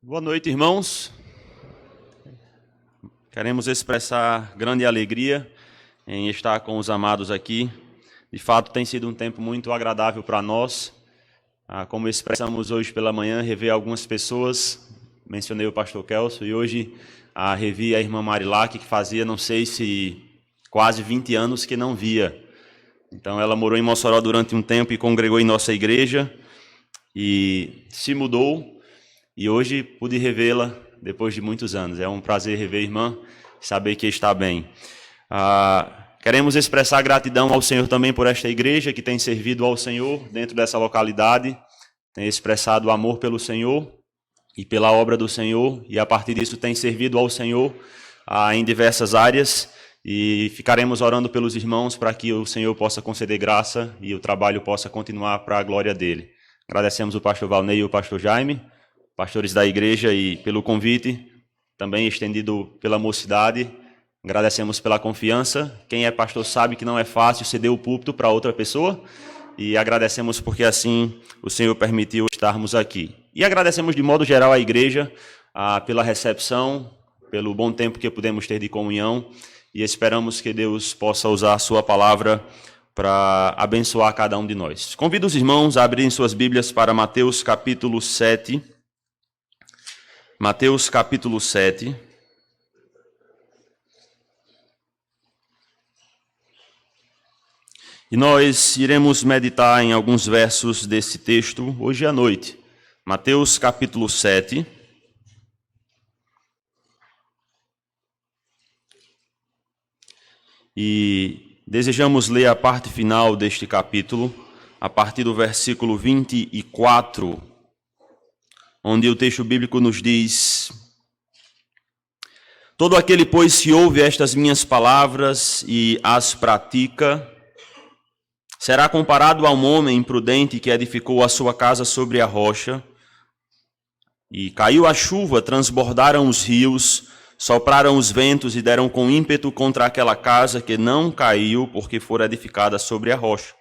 Boa noite, irmãos. Queremos expressar grande alegria em estar com os amados aqui. De fato, tem sido um tempo muito agradável para nós. Como expressamos hoje pela manhã, rever algumas pessoas. Mencionei o pastor Kelso e hoje revi a irmã Marilac, que fazia, não sei se quase 20 anos que não via. Então, ela morou em Mossoró durante um tempo e congregou em nossa igreja e se mudou. E hoje pude revê-la depois de muitos anos. É um prazer rever a irmã, saber que está bem. Queremos expressar gratidão ao Senhor também por esta igreja que tem servido ao Senhor dentro dessa localidade, tem expressado amor pelo Senhor e pela obra do Senhor, e a partir disso tem servido ao Senhor em diversas áreas, e ficaremos orando pelos irmãos para que o Senhor possa conceder graça e o trabalho possa continuar para a glória dele. Agradecemos o pastor Valnei e o pastor Jaime, pastores da igreja, e pelo convite, também estendido pela mocidade. Agradecemos pela confiança. Quem é pastor sabe que não é fácil ceder o púlpito para outra pessoa, e agradecemos porque assim o Senhor permitiu estarmos aqui. E agradecemos de modo geral à igreja pela recepção, pelo bom tempo que pudemos ter de comunhão, e esperamos que Deus possa usar a sua palavra para abençoar cada um de nós. Convido os irmãos a abrirem suas Bíblias para Mateus capítulo 7. Mateus capítulo 7. E nós iremos meditar em alguns versos desse texto hoje à noite. Mateus capítulo 7. E desejamos ler a parte final deste capítulo, a partir do versículo 24, onde o texto bíblico nos diz: todo aquele, pois, que ouve estas minhas palavras e as pratica, será comparado a um homem imprudente que edificou a sua casa sobre a rocha, e caiu a chuva, transbordaram os rios, sopraram os ventos e deram com ímpeto contra aquela casa, que não caiu, porque fora edificada sobre a rocha.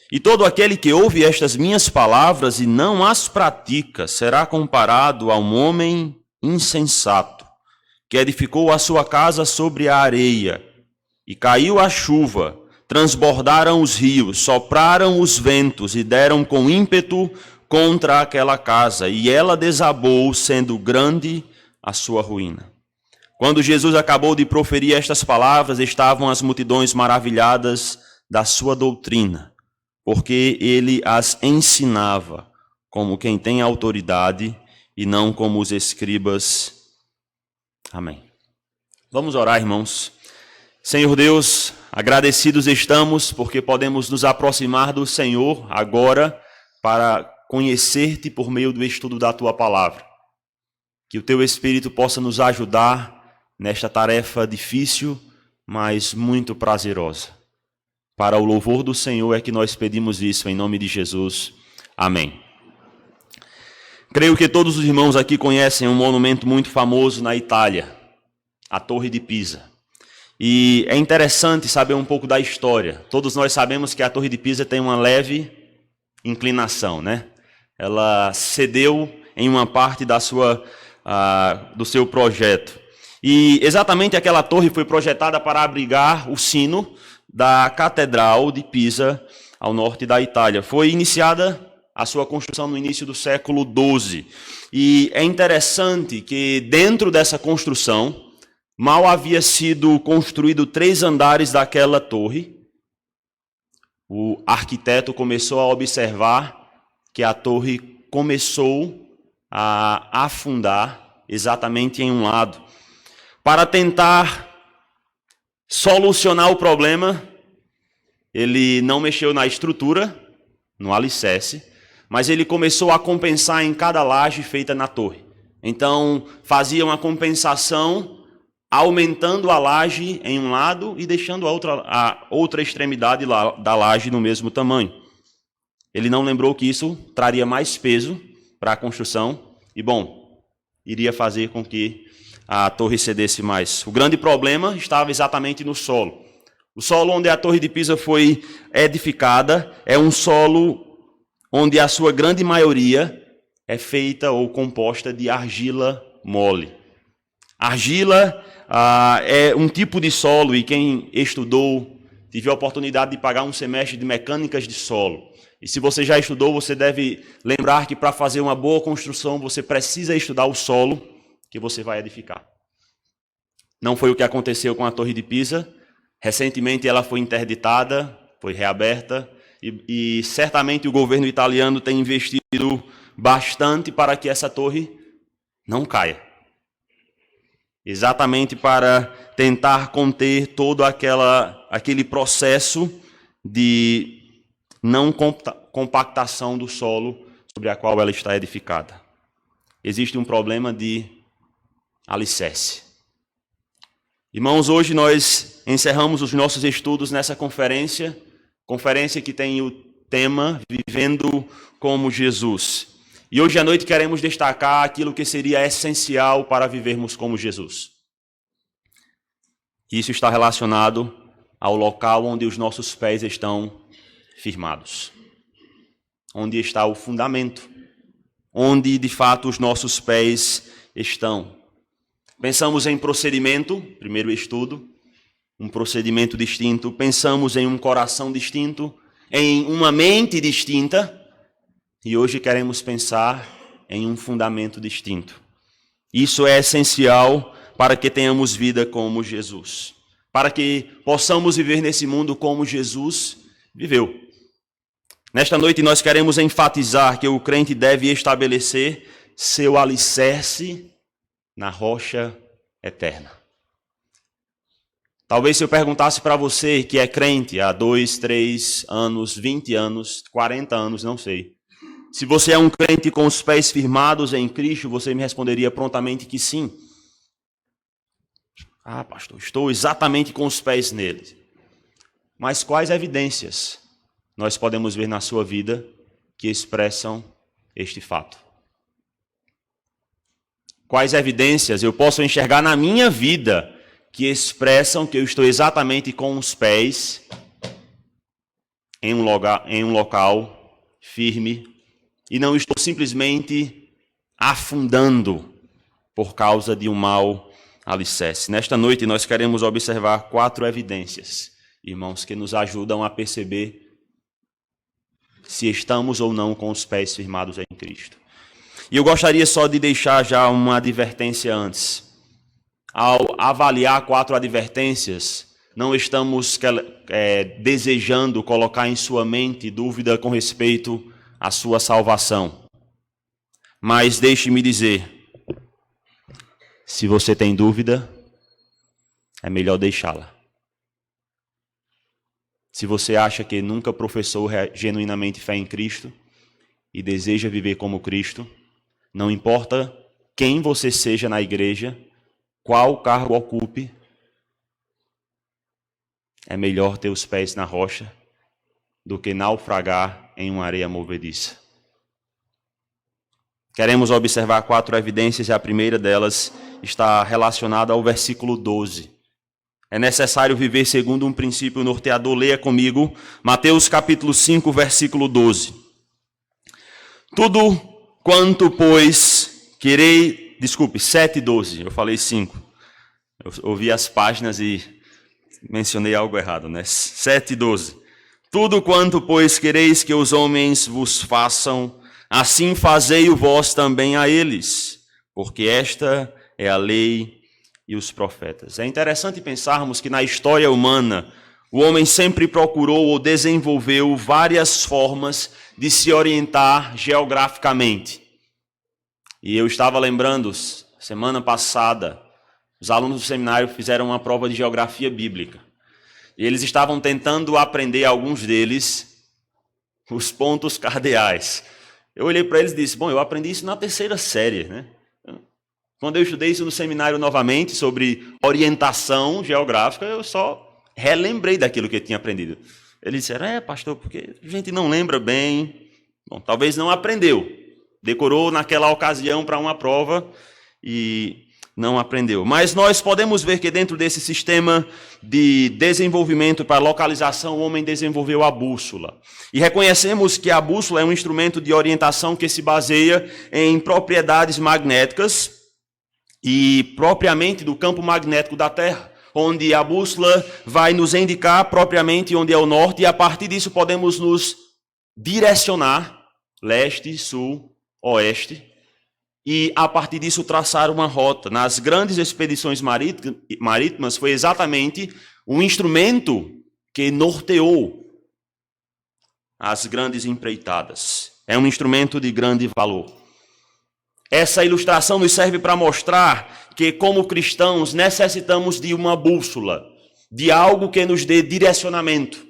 E todo aquele que ouve estas minhas palavras e não as pratica, será comparado a um homem insensato, que edificou a sua casa sobre a areia, e caiu a chuva, transbordaram os rios, sopraram os ventos e deram com ímpeto contra aquela casa, e ela desabou, sendo grande a sua ruína. Quando Jesus acabou de proferir estas palavras, estavam as multidões maravilhadas da sua doutrina, porque ele as ensinava como quem tem autoridade e não como os escribas. Amém. Vamos orar, irmãos. Senhor Deus, agradecidos estamos porque podemos nos aproximar do Senhor agora para conhecer-te por meio do estudo da tua palavra. Que o teu Espírito possa nos ajudar nesta tarefa difícil, mas muito prazerosa. Para o louvor do Senhor é que nós pedimos isso, em nome de Jesus. Amém. Creio que todos os irmãos aqui conhecem um monumento muito famoso na Itália, a Torre de Pisa. E é interessante saber um pouco da história. Todos nós sabemos que a Torre de Pisa tem uma leve inclinação, né? Ela cedeu em uma parte do seu projeto. E exatamente aquela torre foi projetada para abrigar o sino da Catedral de Pisa, ao norte da Itália. Foi iniciada a sua construção no início do século XII. E é interessante que dentro dessa construção, mal havia sido construído 3 andares daquela torre, o arquiteto começou a observar que a torre começou a afundar exatamente em um lado. Para tentar solucionar o problema, ele não mexeu na estrutura, no alicerce, mas ele começou a compensar em cada laje feita na torre. Então, fazia uma compensação, aumentando a laje em um lado e deixando a outra extremidade da laje no mesmo tamanho. Ele não lembrou que isso traria mais peso para a construção e, iria fazer com que a torre cedesse mais. O grande problema estava exatamente no solo. O solo onde a Torre de Pisa foi edificada é um solo onde a sua grande maioria é feita ou composta de argila mole. Argila é um tipo de solo, e quem estudou, tive a oportunidade de pagar um semestre de mecânicas de solo. E se você já estudou, você deve lembrar que para fazer uma boa construção, você precisa estudar o solo que você vai edificar. Não foi o que aconteceu com a Torre de Pisa. Recentemente ela foi interditada, foi reaberta, e certamente o governo italiano tem investido bastante para que essa torre não caia. Exatamente para tentar conter todo aquele processo de não compactação do solo sobre a qual ela está edificada. Existe um problema de alicerce. Irmãos, hoje nós encerramos os nossos estudos nessa conferência que tem o tema Vivendo como Jesus. E hoje à noite queremos destacar aquilo que seria essencial para vivermos como Jesus. Isso está relacionado ao local onde os nossos pés estão firmados. Onde está o fundamento. Onde, de fato, os nossos pés estão. Pensamos em procedimento, primeiro estudo, um procedimento distinto. Pensamos em um coração distinto, em uma mente distinta. E hoje queremos pensar em um fundamento distinto. Isso é essencial para que tenhamos vida como Jesus. Para que possamos viver nesse mundo como Jesus viveu. Nesta noite nós queremos enfatizar que o crente deve estabelecer seu alicerce na rocha eterna. Talvez se eu perguntasse para você que é crente há 2, 3 anos, 20 anos, 40 anos, não sei. Se você é um crente com os pés firmados em Cristo, você me responderia prontamente que sim. Ah, pastor, estou exatamente com os pés nele. Mas quais evidências nós podemos ver na sua vida que expressam este fato? Quais evidências eu posso enxergar na minha vida que expressam que eu estou exatamente com os pés em um local firme e não estou simplesmente afundando por causa de um mau alicerce? Nesta noite nós queremos observar 4 evidências, irmãos, que nos ajudam a perceber se estamos ou não com os pés firmados em Cristo. E eu gostaria só de deixar já uma advertência antes. Ao avaliar 4 advertências, não estamos desejando colocar em sua mente dúvida com respeito à sua salvação. Mas deixe-me dizer, se você tem dúvida, é melhor deixá-la. Se você acha que nunca professou genuinamente fé em Cristo e deseja viver como Cristo, não importa quem você seja na igreja, qual cargo ocupe, é melhor ter os pés na rocha do que naufragar em uma areia movediça. Queremos observar 4 evidências e a primeira delas está relacionada ao versículo 12. É necessário viver segundo um princípio norteador. Leia comigo Mateus capítulo 5, versículo 12. Tudo quanto, pois, querei... Desculpe, 7:12, eu falei 5. Eu ouvi as páginas e mencionei algo errado, né? 7:12. Tudo quanto, pois, quereis que os homens vos façam, assim fazei-o vós também a eles, porque esta é a lei e os profetas. É interessante pensarmos que na história humana, o homem sempre procurou ou desenvolveu várias formas de se orientar geograficamente. E eu estava lembrando, semana passada, os alunos do seminário fizeram uma prova de geografia bíblica. E eles estavam tentando aprender, alguns deles, os pontos cardeais. Eu olhei para eles e disse, bom, eu aprendi isso na 3ª série, né? Quando eu estudei isso no seminário novamente, sobre orientação geográfica, eu só relembrei daquilo que eu tinha aprendido. Eles disseram, pastor, porque a gente não lembra bem. Bom, talvez não aprendeu. Decorou naquela ocasião para uma prova e não aprendeu. Mas nós podemos ver que dentro desse sistema de desenvolvimento para localização, o homem desenvolveu a bússola. E reconhecemos que a bússola é um instrumento de orientação que se baseia em propriedades magnéticas e propriamente do campo magnético da Terra, onde a bússola vai nos indicar propriamente onde é o norte, e a partir disso podemos nos direcionar, leste, sul, oeste, e a partir disso traçar uma rota. Nas grandes expedições marítimas foi exatamente um instrumento que norteou as grandes empreitadas. É um instrumento de grande valor. Essa ilustração nos serve para mostrar que, como cristãos, necessitamos de uma bússola, de algo que nos dê direcionamento.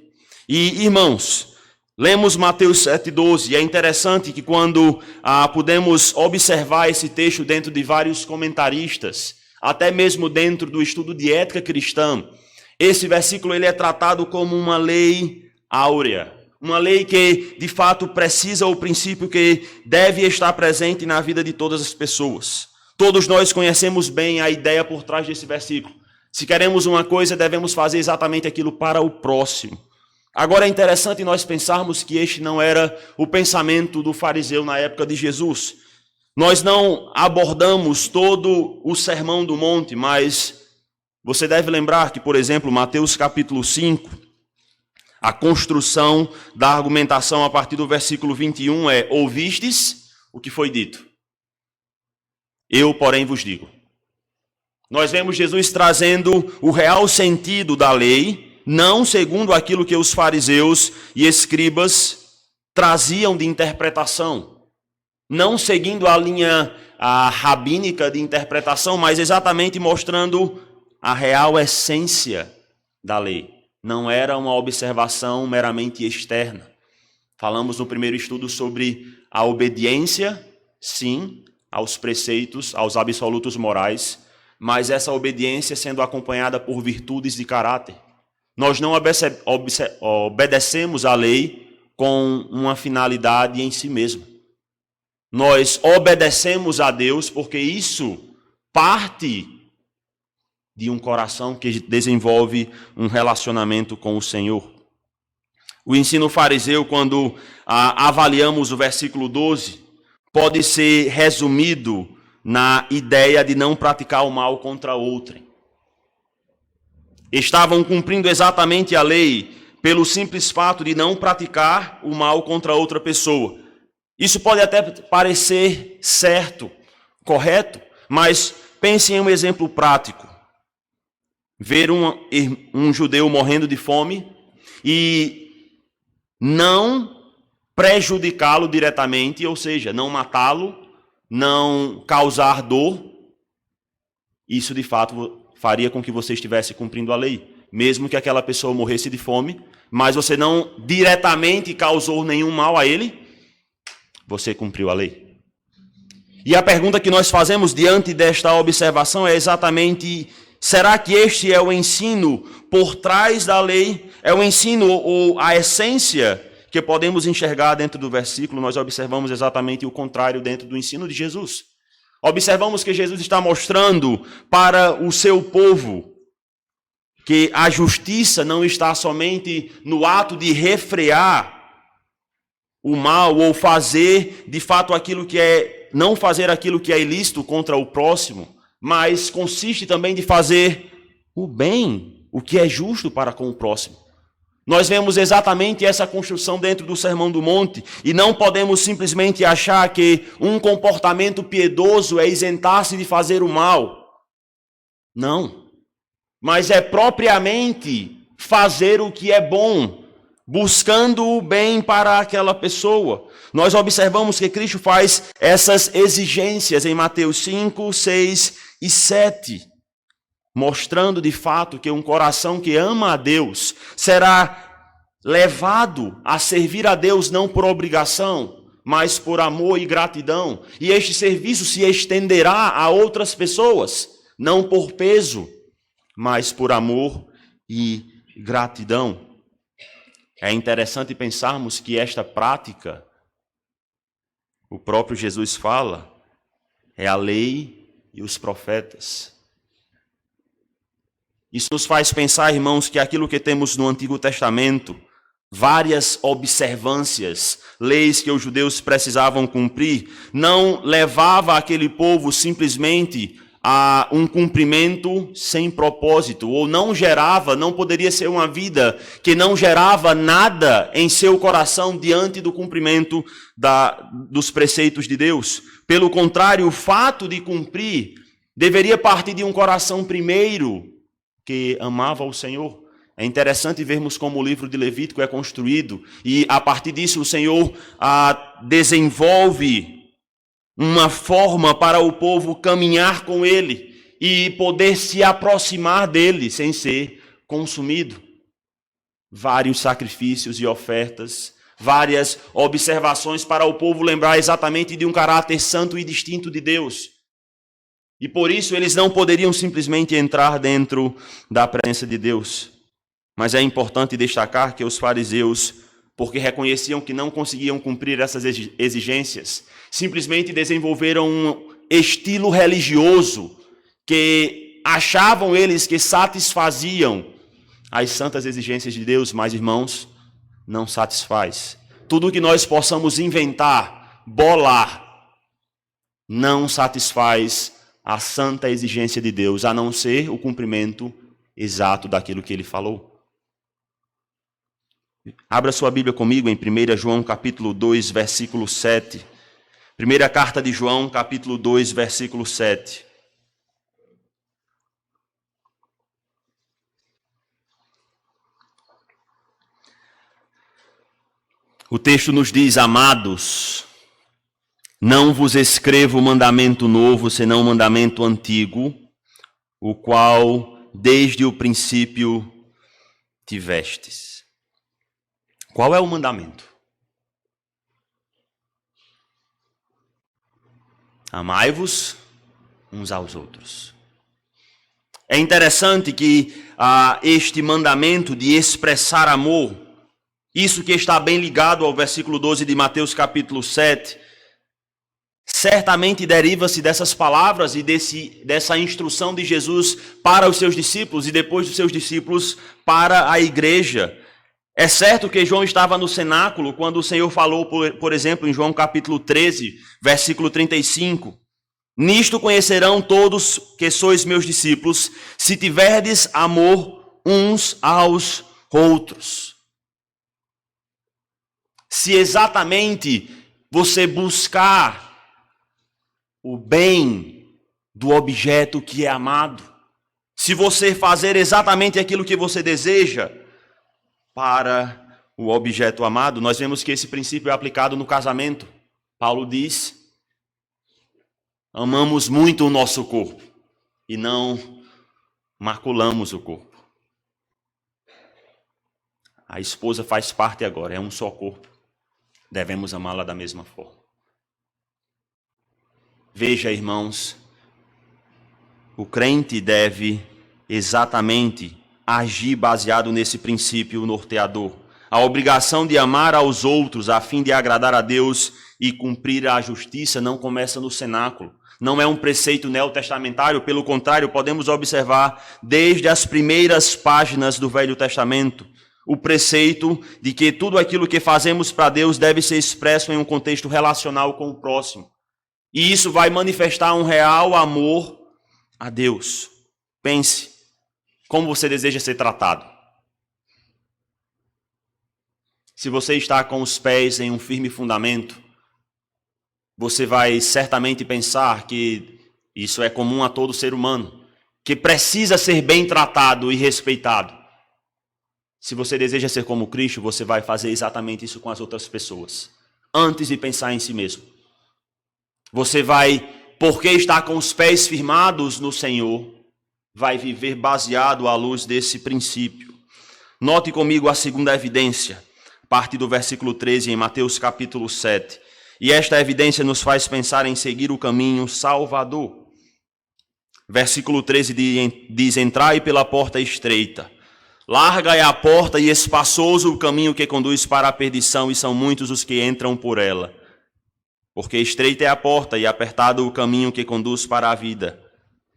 E, irmãos, lemos Mateus 7,12, e é interessante que quando podemos observar esse texto dentro de vários comentaristas, até mesmo dentro do estudo de ética cristã, esse versículo ele é tratado como uma lei áurea, uma lei que, de fato, precisa o princípio que deve estar presente na vida de todas as pessoas. Todos nós conhecemos bem a ideia por trás desse versículo. Se queremos uma coisa, devemos fazer exatamente aquilo para o próximo. Agora é interessante nós pensarmos que este não era o pensamento do fariseu na época de Jesus. Nós não abordamos todo o Sermão do Monte, mas você deve lembrar que, por exemplo, Mateus capítulo 5, a construção da argumentação a partir do versículo 21 é: ouvistes o que foi dito, eu, porém, vos digo. Nós vemos Jesus trazendo o real sentido da lei, não segundo aquilo que os fariseus e escribas traziam de interpretação, não seguindo a linha rabínica de interpretação, mas exatamente mostrando a real essência da lei. Não era uma observação meramente externa. Falamos no primeiro estudo sobre a obediência, sim, aos preceitos, aos absolutos morais, mas essa obediência sendo acompanhada por virtudes de caráter. Nós não obedecemos à lei com uma finalidade em si mesma. Nós obedecemos a Deus porque isso parte de um coração que desenvolve um relacionamento com o Senhor. O ensino fariseu, quando avaliamos o versículo 12, pode ser resumido na ideia de não praticar o mal contra outrem. Estavam cumprindo exatamente a lei pelo simples fato de não praticar o mal contra outra pessoa. Isso pode até parecer certo, correto, mas pense em um exemplo prático. Ver um judeu morrendo de fome e não prejudicá-lo diretamente, ou seja, não matá-lo, não causar dor, isso de fato faria com que você estivesse cumprindo a lei. Mesmo que aquela pessoa morresse de fome, mas você não diretamente causou nenhum mal a ele, você cumpriu a lei. E a pergunta que nós fazemos diante desta observação é exatamente: será que este é o ensino por trás da lei? É o ensino ou a essência que podemos enxergar dentro do versículo? Nós observamos exatamente o contrário dentro do ensino de Jesus. Observamos que Jesus está mostrando para o seu povo que a justiça não está somente no ato de refrear o mal ou fazer de fato aquilo que é, não fazer aquilo que é ilícito contra o próximo, mas consiste também de fazer o bem, o que é justo para com o próximo. Nós vemos exatamente essa construção dentro do Sermão do Monte e não podemos simplesmente achar que um comportamento piedoso é isentar-se de fazer o mal. Não. Mas é propriamente fazer o que é bom, buscando o bem para aquela pessoa. Nós observamos que Cristo faz essas exigências em Mateus 5, 6 e 7, mostrando de fato que um coração que ama a Deus será levado a servir a Deus não por obrigação, mas por amor e gratidão. E este serviço se estenderá a outras pessoas, não por peso, mas por amor e gratidão. É interessante pensarmos que esta prática, o próprio Jesus fala, é a lei e os profetas. Isso nos faz pensar, irmãos, que aquilo que temos no Antigo Testamento, várias observâncias, leis que os judeus precisavam cumprir, não levava aquele povo simplesmente a um cumprimento sem propósito, ou não poderia ser uma vida que não gerava nada em seu coração diante do cumprimento dos preceitos de Deus. Pelo contrário, o fato de cumprir deveria partir de um coração primeiro que amava o Senhor. É interessante vermos como o livro de Levítico é construído e a partir disso o Senhor desenvolve uma forma para o povo caminhar com ele e poder se aproximar dele sem ser consumido. Vários sacrifícios e ofertas, várias observações para o povo lembrar exatamente de um caráter santo e distinto de Deus. E por isso eles não poderiam simplesmente entrar dentro da presença de Deus. Mas é importante destacar que os fariseus, porque reconheciam que não conseguiam cumprir essas exigências, simplesmente desenvolveram um estilo religioso que achavam eles que satisfaziam as santas exigências de Deus, mas, irmãos, não satisfaz. Tudo que nós possamos inventar, bolar, não satisfaz a santa exigência de Deus, a não ser o cumprimento exato daquilo que ele falou. Abra sua Bíblia comigo em 1 João capítulo 2, versículo 7. Primeira carta de João, capítulo 2, versículo 7. O texto nos diz: amados, não vos escrevo mandamento novo, senão mandamento antigo, o qual desde o princípio tivestes. Qual é o mandamento? Amai-vos uns aos outros. É interessante que este mandamento de expressar amor, isso que está bem ligado ao versículo 12 de Mateus capítulo 7, certamente deriva-se dessas palavras e dessa instrução de Jesus para os seus discípulos e depois dos seus discípulos para a igreja. É certo que João estava no cenáculo quando o Senhor falou, por exemplo, em João capítulo 13, versículo 35. Nisto conhecerão todos que sois meus discípulos, se tiverdes amor uns aos outros. Se exatamente você buscar o bem do objeto que é amado, se você fazer exatamente aquilo que você deseja para o objeto amado, nós vemos que esse princípio é aplicado no casamento. Paulo diz: amamos muito o nosso corpo e não maculamos o corpo. A esposa faz parte agora, é um só corpo. Devemos amá-la da mesma forma. Veja, irmãos, o crente deve exatamente agir baseado nesse princípio norteador. A obrigação de amar aos outros a fim de agradar a Deus e cumprir a justiça não começa no cenáculo. Não é um preceito neotestamentário, pelo contrário, podemos observar desde as primeiras páginas do Velho Testamento o preceito de que tudo aquilo que fazemos para Deus deve ser expresso em um contexto relacional com o próximo. E isso vai manifestar um real amor a Deus. Pense, como você deseja ser tratado? Se você está com os pés em um firme fundamento, você vai certamente pensar que isso é comum a todo ser humano, que precisa ser bem tratado e respeitado. Se você deseja ser como Cristo, você vai fazer exatamente isso com as outras pessoas, antes de pensar em si mesmo. Você vai, porque está com os pés firmados no Senhor, vai viver baseado à luz desse princípio. Note comigo a segunda evidência, parte do versículo 13 em Mateus capítulo 7. E esta evidência nos faz pensar em seguir o caminho salvador. Versículo 13 diz: entrai pela porta estreita. Larga é a porta e espaçoso o caminho que conduz para a perdição, e são muitos os que entram por ela. Porque estreita é a porta e apertado o caminho que conduz para a vida,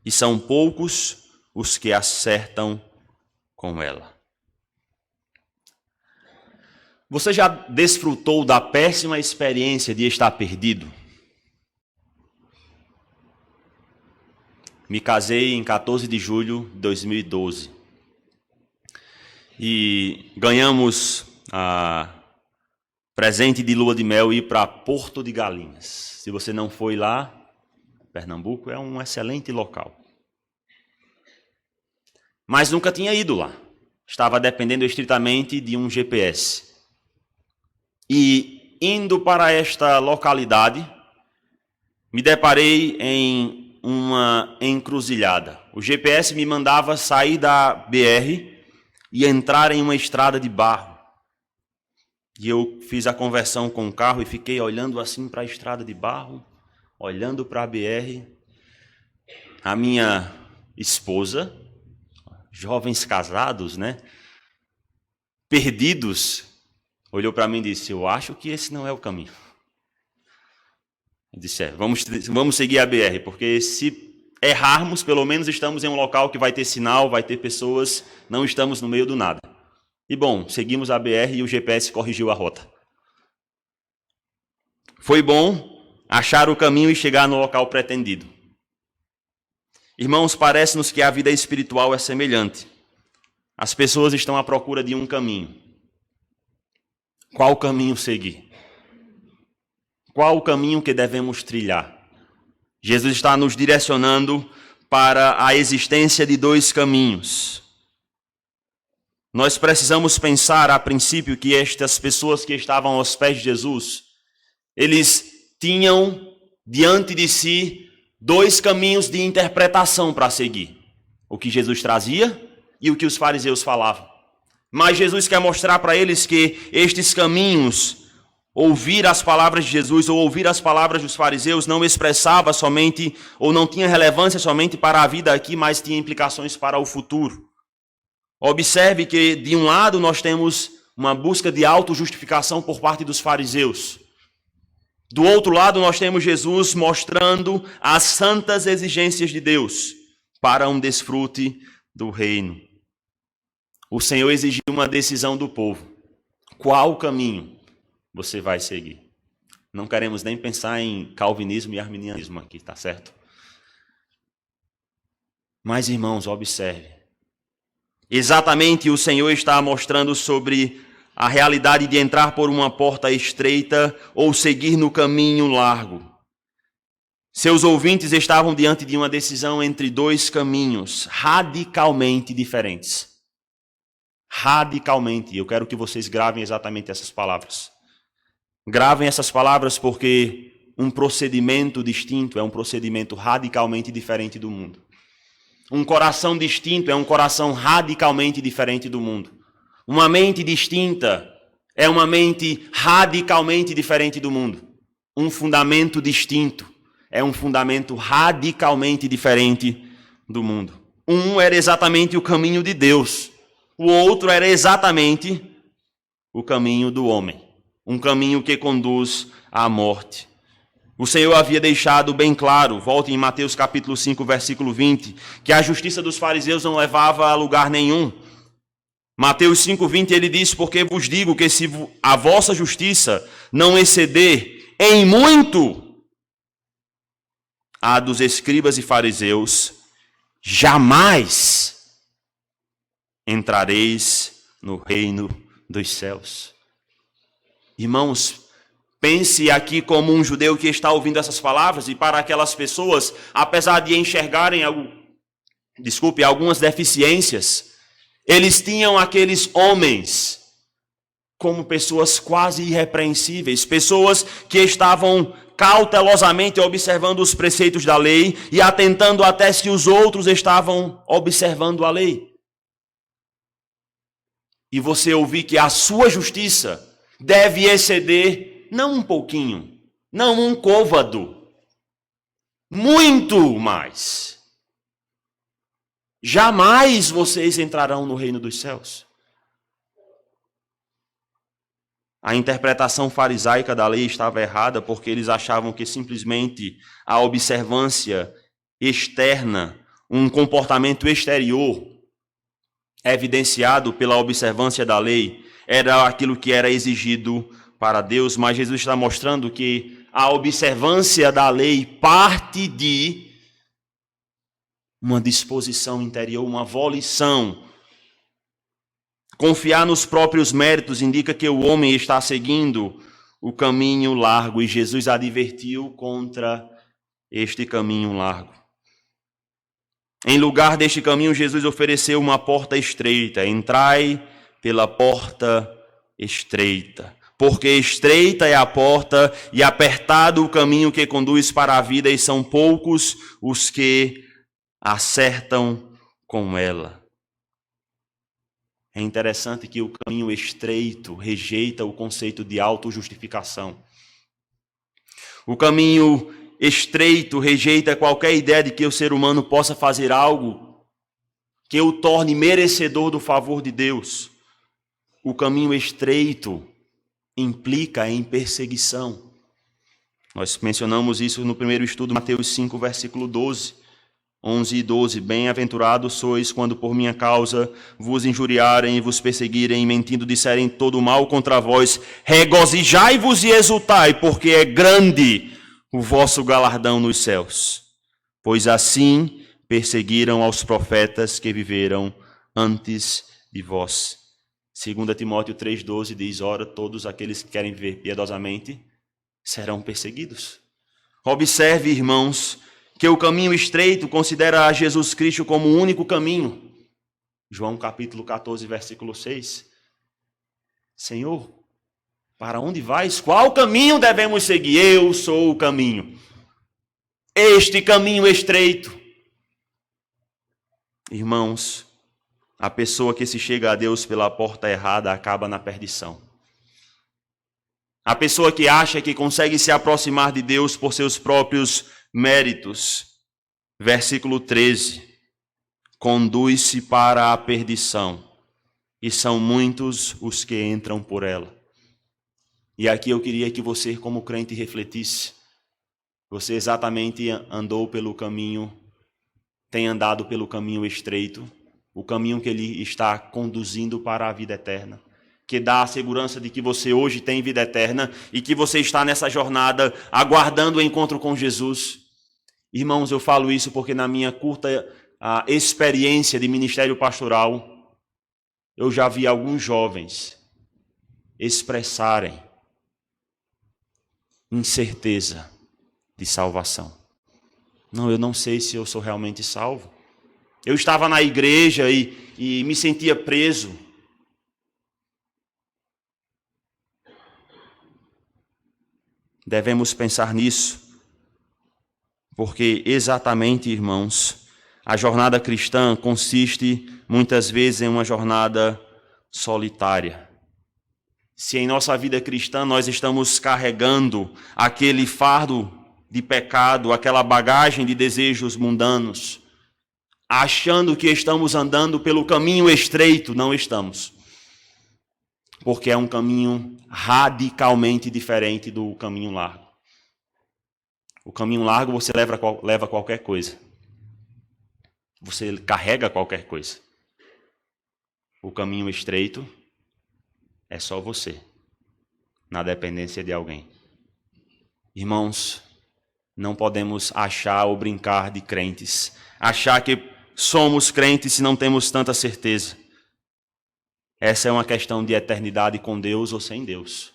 e são poucos os que acertam com ela. Você já desfrutou da péssima experiência de estar perdido? Me casei em 14 de julho de 2012 e ganhamos presente de lua de mel ir para Porto de Galinhas. Se você não foi lá, Pernambuco é um excelente local. Mas nunca tinha ido lá. Estava dependendo estritamente de um GPS. E indo para esta localidade, me deparei em uma encruzilhada. O GPS me mandava sair da BR e entrar em uma estrada de barro. E eu fiz a conversão com o carro e fiquei olhando assim para a estrada de barro, olhando para a BR. A minha esposa, jovens casados, né? Perdidos, olhou para mim e disse: eu acho que esse não é o caminho. Eu disse: vamos seguir a BR, porque se errarmos, pelo menos estamos em um local que vai ter sinal, vai ter pessoas, não estamos no meio do nada. E bom, seguimos a BR e o GPS corrigiu a rota. Foi bom achar o caminho e chegar no local pretendido. Irmãos, parece-nos que a vida espiritual é semelhante. As pessoas estão à procura de um caminho. Qual caminho seguir? Qual o caminho que devemos trilhar? Jesus está nos direcionando para a existência de dois caminhos. Nós precisamos pensar, a princípio, que estas pessoas que estavam aos pés de Jesus, eles tinham diante de si dois caminhos de interpretação para seguir. O que Jesus trazia e o que os fariseus falavam. Mas Jesus quer mostrar para eles que estes caminhos, ouvir as palavras de Jesus ou ouvir as palavras dos fariseus, não expressava somente, ou não tinha relevância somente para a vida aqui, mas tinha implicações para o futuro. Observe que, de um lado, nós temos uma busca de autojustificação por parte dos fariseus. Do outro lado, nós temos Jesus mostrando as santas exigências de Deus para um desfrute do reino. O Senhor exigiu uma decisão do povo. Qual caminho você vai seguir? Não queremos nem pensar em calvinismo e arminianismo aqui, tá certo? Mas, irmãos, observe. Exatamente o Senhor está mostrando sobre a realidade de entrar por uma porta estreita ou seguir no caminho largo. Seus ouvintes estavam diante de uma decisão entre dois caminhos radicalmente diferentes. Radicalmente. Eu quero que vocês gravem exatamente essas palavras. Gravem essas palavras porque um procedimento distinto é um procedimento radicalmente diferente do mundo. Um coração distinto é um coração radicalmente diferente do mundo. Uma mente distinta é uma mente radicalmente diferente do mundo. Um fundamento distinto é um fundamento radicalmente diferente do mundo. Um era exatamente o caminho de Deus. O outro era exatamente o caminho do homem. Um caminho que conduz à morte. O Senhor havia deixado bem claro, volte em Mateus capítulo 5, versículo 20, que a justiça dos fariseus não levava a lugar nenhum. Mateus 5, 20, ele diz: porque vos digo que se a vossa justiça não exceder em muito a dos escribas e fariseus, jamais entrareis no reino dos céus. Irmãos, pense aqui como um judeu que está ouvindo essas palavras, e para aquelas pessoas, apesar de enxergarem algumas deficiências, eles tinham aqueles homens como pessoas quase irrepreensíveis, pessoas que estavam cautelosamente observando os preceitos da lei e atentando até se os outros estavam observando a lei. E você ouvir que a sua justiça deve exceder não um pouquinho, não um côvado, muito mais. Jamais vocês entrarão no reino dos céus. A interpretação farisaica da lei estava errada porque eles achavam que simplesmente a observância externa um comportamento exterior evidenciado pela observância da lei, era aquilo que era exigido para Deus, mas Jesus está mostrando que a observância da lei parte de uma disposição interior, uma volição. Confiar nos próprios méritos indica que o homem está seguindo o caminho largo, e Jesus advertiu contra este caminho largo. Em lugar deste caminho, Jesus ofereceu uma porta estreita. Entrai pela porta estreita. Porque estreita é a porta e apertado o caminho que conduz para a vida, e são poucos os que acertam com ela. É interessante que o caminho estreito rejeita o conceito de autojustificação. O caminho estreito rejeita qualquer ideia de que o ser humano possa fazer algo que o torne merecedor do favor de Deus. O caminho estreito implica em perseguição. Nós mencionamos isso no primeiro estudo, Mateus 5, versículo 11 e 12. Bem-aventurados sois quando por minha causa vos injuriarem e vos perseguirem, e mentindo disserem todo o mal contra vós. Regozijai-vos e exultai, porque é grande o vosso galardão nos céus. Pois assim perseguiram aos profetas que viveram antes de vós. 2 Timóteo 3,12 diz: ora, todos aqueles que querem viver piedosamente serão perseguidos. Observe, irmãos, que o caminho estreito considera a Jesus Cristo como o único caminho. João capítulo 14, versículo 6. Senhor, para onde vais? Qual caminho devemos seguir? Eu sou o caminho. Este caminho estreito. Irmãos, a pessoa que se chega a Deus pela porta errada acaba na perdição. A pessoa que acha que consegue se aproximar de Deus por seus próprios méritos, versículo 13, conduz-se para a perdição, e são muitos os que entram por ela. E aqui eu queria que você, como crente, refletisse. Você exatamente andou pelo caminho, tem andado pelo caminho estreito, o caminho que ele está conduzindo para a vida eterna, que dá a segurança de que você hoje tem vida eterna e que você está nessa jornada aguardando o encontro com Jesus. Irmãos, eu falo isso porque na minha curta experiência de ministério pastoral, eu já vi alguns jovens expressarem incerteza de salvação. Não, eu não sei se eu sou realmente salvo. Eu estava na igreja e me sentia preso. Devemos pensar nisso. Porque exatamente, irmãos, a jornada cristã consiste muitas vezes em uma jornada solitária. Se em nossa vida cristã nós estamos carregando aquele fardo de pecado, aquela bagagem de desejos mundanos, achando que estamos andando pelo caminho estreito, não estamos. Porque é um caminho radicalmente diferente do caminho largo. O caminho largo você leva qualquer coisa. Você carrega qualquer coisa. O caminho estreito é só você, na dependência de alguém. Irmãos, não podemos achar ou brincar de crentes. Achar que somos crentes se não temos tanta certeza. Essa é uma questão de eternidade com Deus ou sem Deus.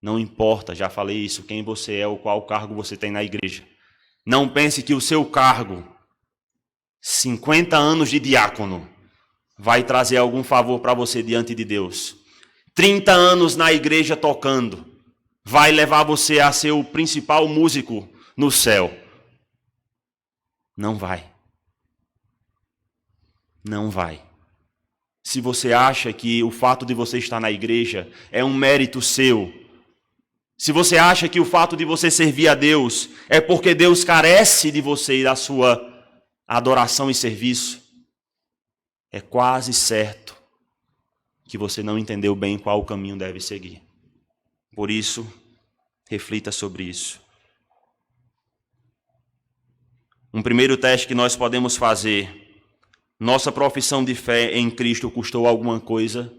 Não importa, já falei isso, quem você é ou qual cargo você tem na igreja. Não pense que o seu cargo, 50 anos de diácono, vai trazer algum favor para você diante de Deus. 30 anos na igreja tocando, vai levar você a ser o principal músico no céu. Não vai. Não vai. Se você acha que o fato de você estar na igreja é um mérito seu, se você acha que o fato de você servir a Deus é porque Deus carece de você e da sua adoração e serviço, é quase certo que você não entendeu bem qual o caminho deve seguir. Por isso, reflita sobre isso. Um primeiro teste que nós podemos fazer: nossa profissão de fé em Cristo custou alguma coisa?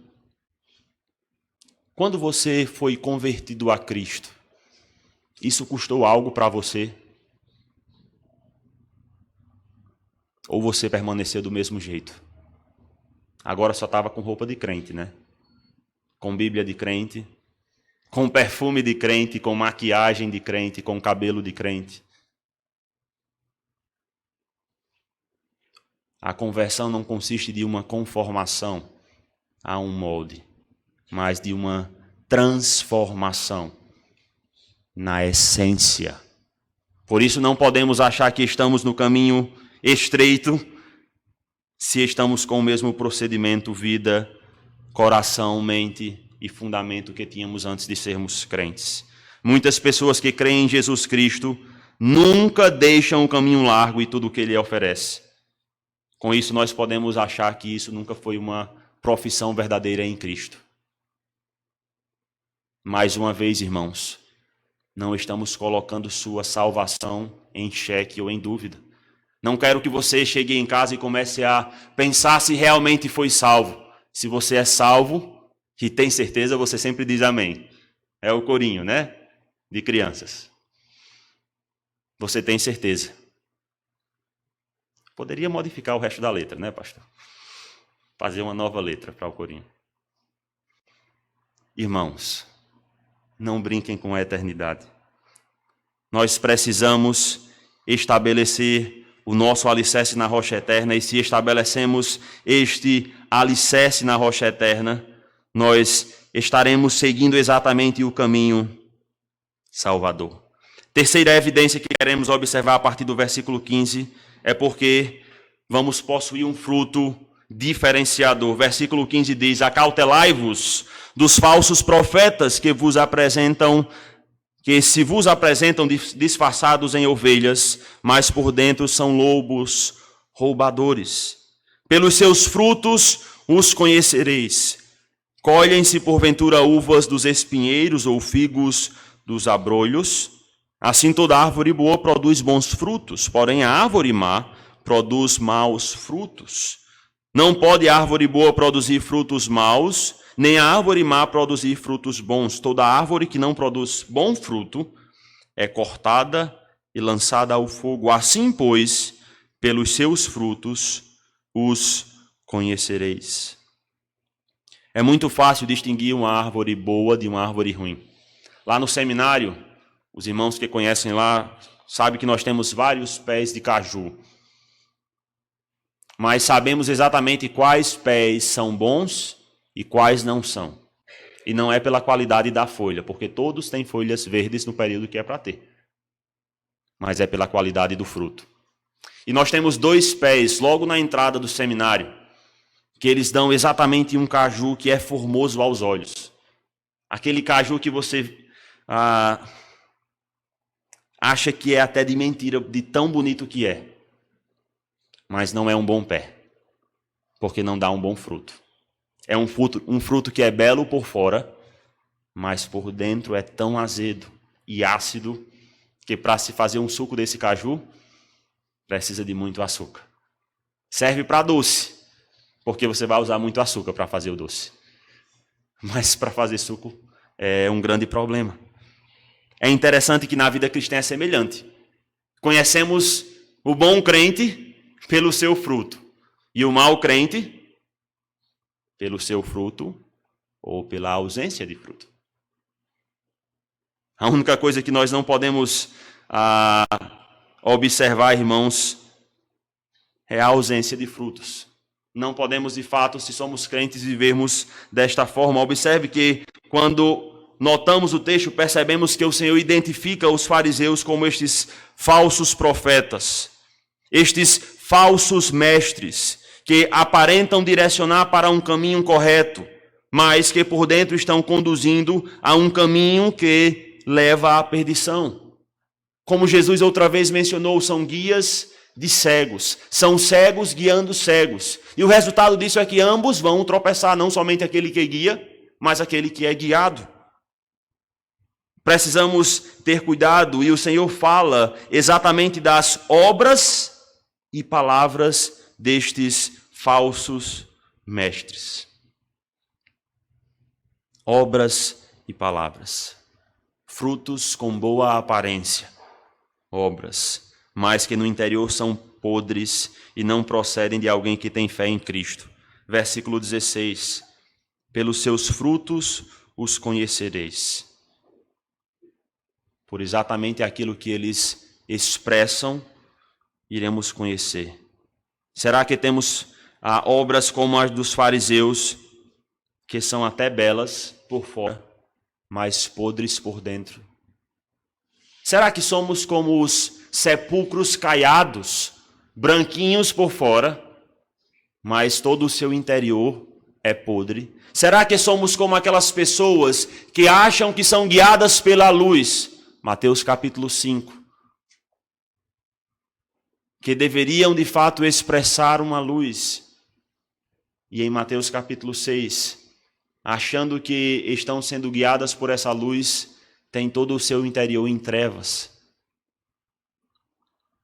Quando você foi convertido a Cristo, isso custou algo para você? Ou você permaneceu do mesmo jeito? Agora só estava com roupa de crente, né? Com Bíblia de crente, com perfume de crente, com maquiagem de crente, com cabelo de crente. A conversão não consiste de uma conformação a um molde, mas de uma transformação na essência. Por isso não podemos achar que estamos no caminho estreito se estamos com o mesmo procedimento, vida, coração, mente e fundamento que tínhamos antes de sermos crentes. Muitas pessoas que creem em Jesus Cristo nunca deixam o caminho largo e tudo o que Ele oferece. Com isso, nós podemos achar que isso nunca foi uma profissão verdadeira em Cristo. Mais uma vez, irmãos, não estamos colocando sua salvação em xeque ou em dúvida. Não quero que você chegue em casa e comece a pensar se realmente foi salvo. Se você é salvo, e tem certeza, você sempre diz amém. É o corinho, né? De crianças. Você tem certeza. Poderia modificar o resto da letra, né, pastor? Fazer uma nova letra para o corinho. Irmãos, não brinquem com a eternidade. Nós precisamos estabelecer o nosso alicerce na rocha eterna, e se estabelecemos este alicerce na rocha eterna, nós estaremos seguindo exatamente o caminho salvador. Terceira evidência que queremos observar a partir do versículo 15 é porque vamos possuir um fruto diferenciador. Versículo 15 diz: acautelai-vos dos falsos profetas que se vos apresentam disfarçados em ovelhas, mas por dentro são lobos roubadores. Pelos seus frutos os conhecereis. Colhem-se porventura uvas dos espinheiros ou figos dos abrolhos? Assim toda árvore boa produz bons frutos, porém a árvore má produz maus frutos. Não pode a árvore boa produzir frutos maus, nem a árvore má produzir frutos bons. Toda árvore que não produz bom fruto é cortada e lançada ao fogo. Assim, pois, pelos seus frutos os conhecereis. É muito fácil distinguir uma árvore boa de uma árvore ruim. Lá no seminário, os irmãos que conhecem lá sabem que nós temos vários pés de caju. Mas sabemos exatamente quais pés são bons e quais não são. E não é pela qualidade da folha, porque todos têm folhas verdes no período que é para ter. Mas é pela qualidade do fruto. E nós temos dois pés logo na entrada do seminário, que eles dão exatamente um caju que é formoso aos olhos. Aquele caju que você acha que é até de mentira, de tão bonito que é. Mas não é um bom pé, porque não dá um bom fruto. É um fruto que é belo por fora, mas por dentro é tão azedo e ácido que para se fazer um suco desse caju, precisa de muito açúcar. Serve para doce, porque você vai usar muito açúcar para fazer o doce. Mas para fazer suco é um grande problema. É interessante que na vida cristã é semelhante. Conhecemos o bom crente pelo seu fruto, e o mau crente pelo seu fruto ou pela ausência de fruto. A única coisa que nós não podemos observar, irmãos, é a ausência de frutos. Não podemos, de fato, se somos crentes, vivermos desta forma. Observe que quando notamos o texto, percebemos que o Senhor identifica os fariseus como estes falsos profetas, estes falsos mestres, que aparentam direcionar para um caminho correto, mas que por dentro estão conduzindo a um caminho que leva à perdição. Como Jesus outra vez mencionou, são guias de cegos. São cegos guiando cegos. E o resultado disso é que ambos vão tropeçar, não somente aquele que guia, mas aquele que é guiado. Precisamos ter cuidado, e o Senhor fala exatamente das obras e palavras destes falsos mestres. Obras e palavras. Frutos com boa aparência. Obras, mas que no interior são podres e não procedem de alguém que tem fé em Cristo. Versículo 16. Pelos seus frutos os conhecereis. Por exatamente aquilo que eles expressam, iremos conhecer. Será que temos obras como as dos fariseus, que são até belas por fora, mas podres por dentro? Será que somos como os sepulcros caiados, branquinhos por fora, mas todo o seu interior é podre? Será que somos como aquelas pessoas que acham que são guiadas pela luz? Mateus capítulo 5. Que deveriam de fato expressar uma luz. E em Mateus capítulo 6, achando que estão sendo guiadas por essa luz, tem todo o seu interior em trevas.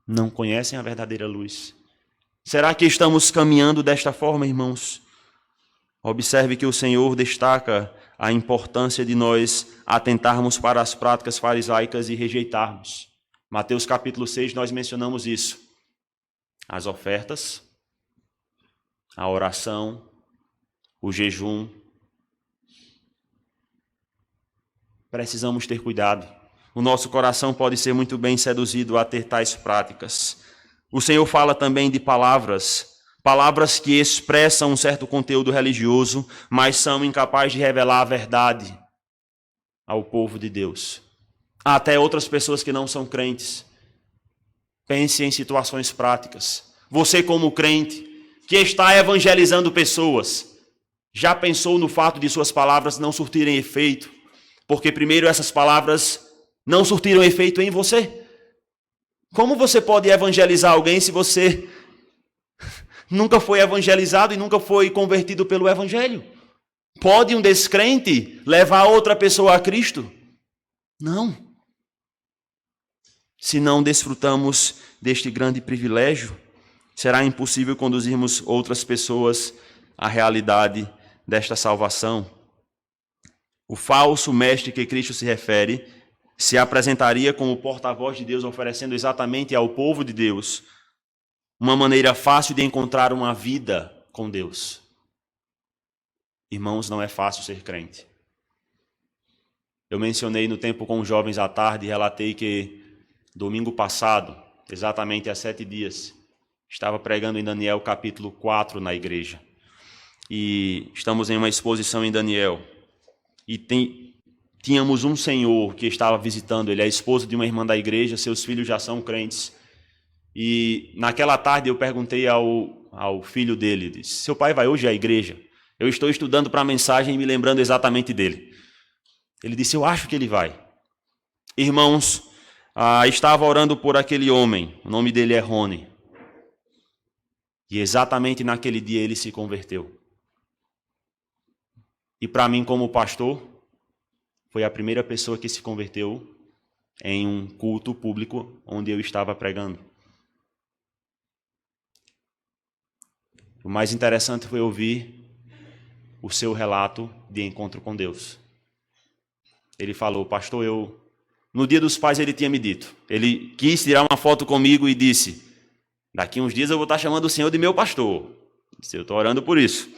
Não conhecem a verdadeira luz. Será que estamos caminhando desta forma, irmãos? Observe que o Senhor destaca a importância de nós atentarmos para as práticas farisaicas e rejeitarmos. Mateus capítulo 6, nós mencionamos isso. As ofertas, a oração, o jejum. Precisamos ter cuidado. O nosso coração pode ser muito bem seduzido a ter tais práticas. O Senhor fala também de palavras que expressam um certo conteúdo religioso, mas são incapazes de revelar a verdade ao povo de Deus. Há até outras pessoas que não são crentes. Pense em situações práticas. Você, como crente, que está evangelizando pessoas, já pensou no fato de suas palavras não surtirem efeito? Porque primeiro essas palavras não surtiram efeito em você. Como você pode evangelizar alguém se você nunca foi evangelizado e nunca foi convertido pelo Evangelho? Pode um descrente levar outra pessoa a Cristo? Não. Se não desfrutamos deste grande privilégio, será impossível conduzirmos outras pessoas à realidade desta salvação. O falso mestre que Cristo se refere se apresentaria como porta-voz de Deus, oferecendo exatamente ao povo de Deus uma maneira fácil de encontrar uma vida com Deus. Irmãos, não é fácil ser crente. Eu mencionei no tempo com os jovens à tarde e relatei que domingo passado, exatamente há 7 dias, estava pregando em Daniel capítulo 4 na igreja. E estamos em uma exposição em Daniel. E tínhamos um senhor que estava visitando, ele é esposo de uma irmã da igreja, seus filhos já são crentes. E naquela tarde eu perguntei ao filho dele, disse, seu pai vai hoje à igreja? Eu estou estudando para a mensagem e me lembrando exatamente dele. Ele disse, eu acho que ele vai. Irmãos, estava orando por aquele homem, o nome dele é Rony. E exatamente naquele dia ele se converteu. E para mim, como pastor, foi a primeira pessoa que se converteu em um culto público onde eu estava pregando. O mais interessante foi ouvir o seu relato de encontro com Deus. Ele falou, pastor, no dia dos pais ele tinha me dito, ele quis tirar uma foto comigo e disse, daqui uns dias eu vou estar chamando o Senhor de meu pastor. Eu estou orando por isso.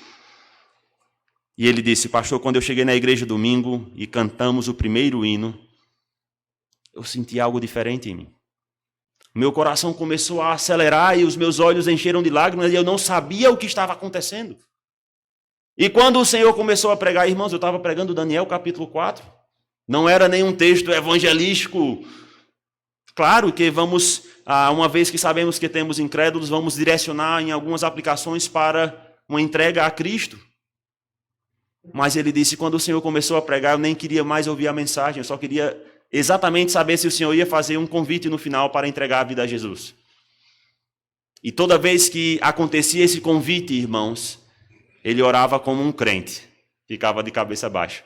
E ele disse, pastor, quando eu cheguei na igreja domingo e cantamos o primeiro hino, eu senti algo diferente em mim. Meu coração começou a acelerar e os meus olhos encheram de lágrimas e eu não sabia o que estava acontecendo. E quando o Senhor começou a pregar, irmãos, eu estava pregando Daniel capítulo 4. Não era nenhum texto evangelístico. Claro que vamos, uma vez que sabemos que temos incrédulos, vamos direcionar em algumas aplicações para uma entrega a Cristo. Mas ele disse, quando o Senhor começou a pregar, eu nem queria mais ouvir a mensagem, eu só queria exatamente saber se o Senhor ia fazer um convite no final para entregar a vida a Jesus. E toda vez que acontecia esse convite, irmãos, ele orava como um crente, ficava de cabeça baixa.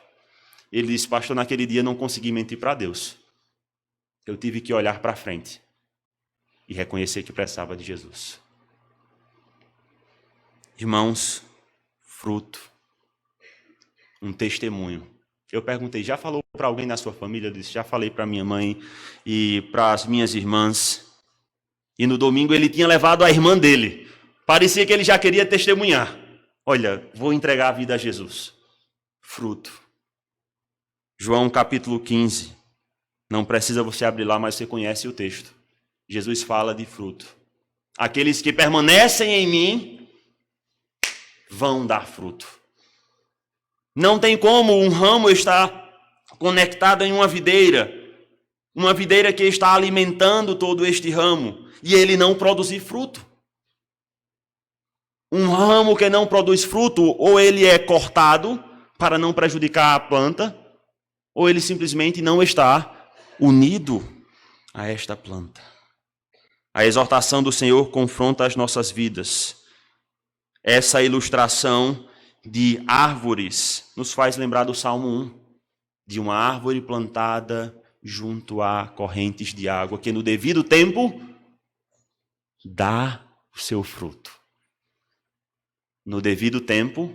Ele disse: pastor, naquele dia não consegui mentir para Deus. Eu tive que olhar para frente e reconhecer que precisava de Jesus. Irmãos, fruto, um testemunho. Eu perguntei: já falou para alguém da sua família? Eu disse: já falei para minha mãe e para as minhas irmãs. E no domingo ele tinha levado a irmã dele. Parecia que ele já queria testemunhar. Olha, vou entregar a vida a Jesus. Fruto. João capítulo 15. Não precisa você abrir lá, mas você conhece o texto. Jesus fala de fruto. Aqueles que permanecem em mim vão dar fruto. Não tem como um ramo estar conectado em uma videira que está alimentando todo este ramo, e ele não produzir fruto. Um ramo que não produz fruto, ou ele é cortado para não prejudicar a planta, ou ele simplesmente não está unido a esta planta. A exortação do Senhor confronta as nossas vidas. Essa ilustração de árvores nos faz lembrar do Salmo 1, de uma árvore plantada junto a correntes de água, que no devido tempo dá o seu fruto. No devido tempo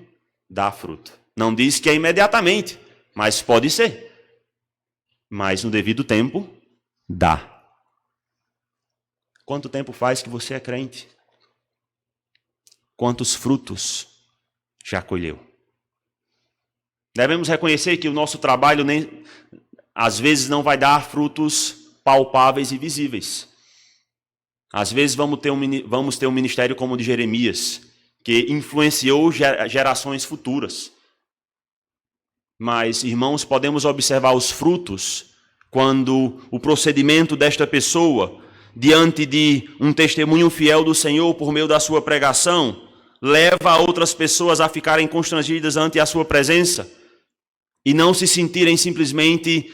dá fruto. Não diz que é imediatamente, mas pode ser. Mas no devido tempo dá. Quanto tempo faz que você é crente? Quantos frutos já colheu? Devemos reconhecer que o nosso trabalho às vezes não vai dar frutos palpáveis e visíveis. Às vezes vamos ter um ministério como o de Jeremias, que influenciou gerações futuras. Mas, irmãos, podemos observar os frutos quando o procedimento desta pessoa, diante de um testemunho fiel do Senhor por meio da sua pregação, leva outras pessoas a ficarem constrangidas ante a sua presença e não se sentirem simplesmente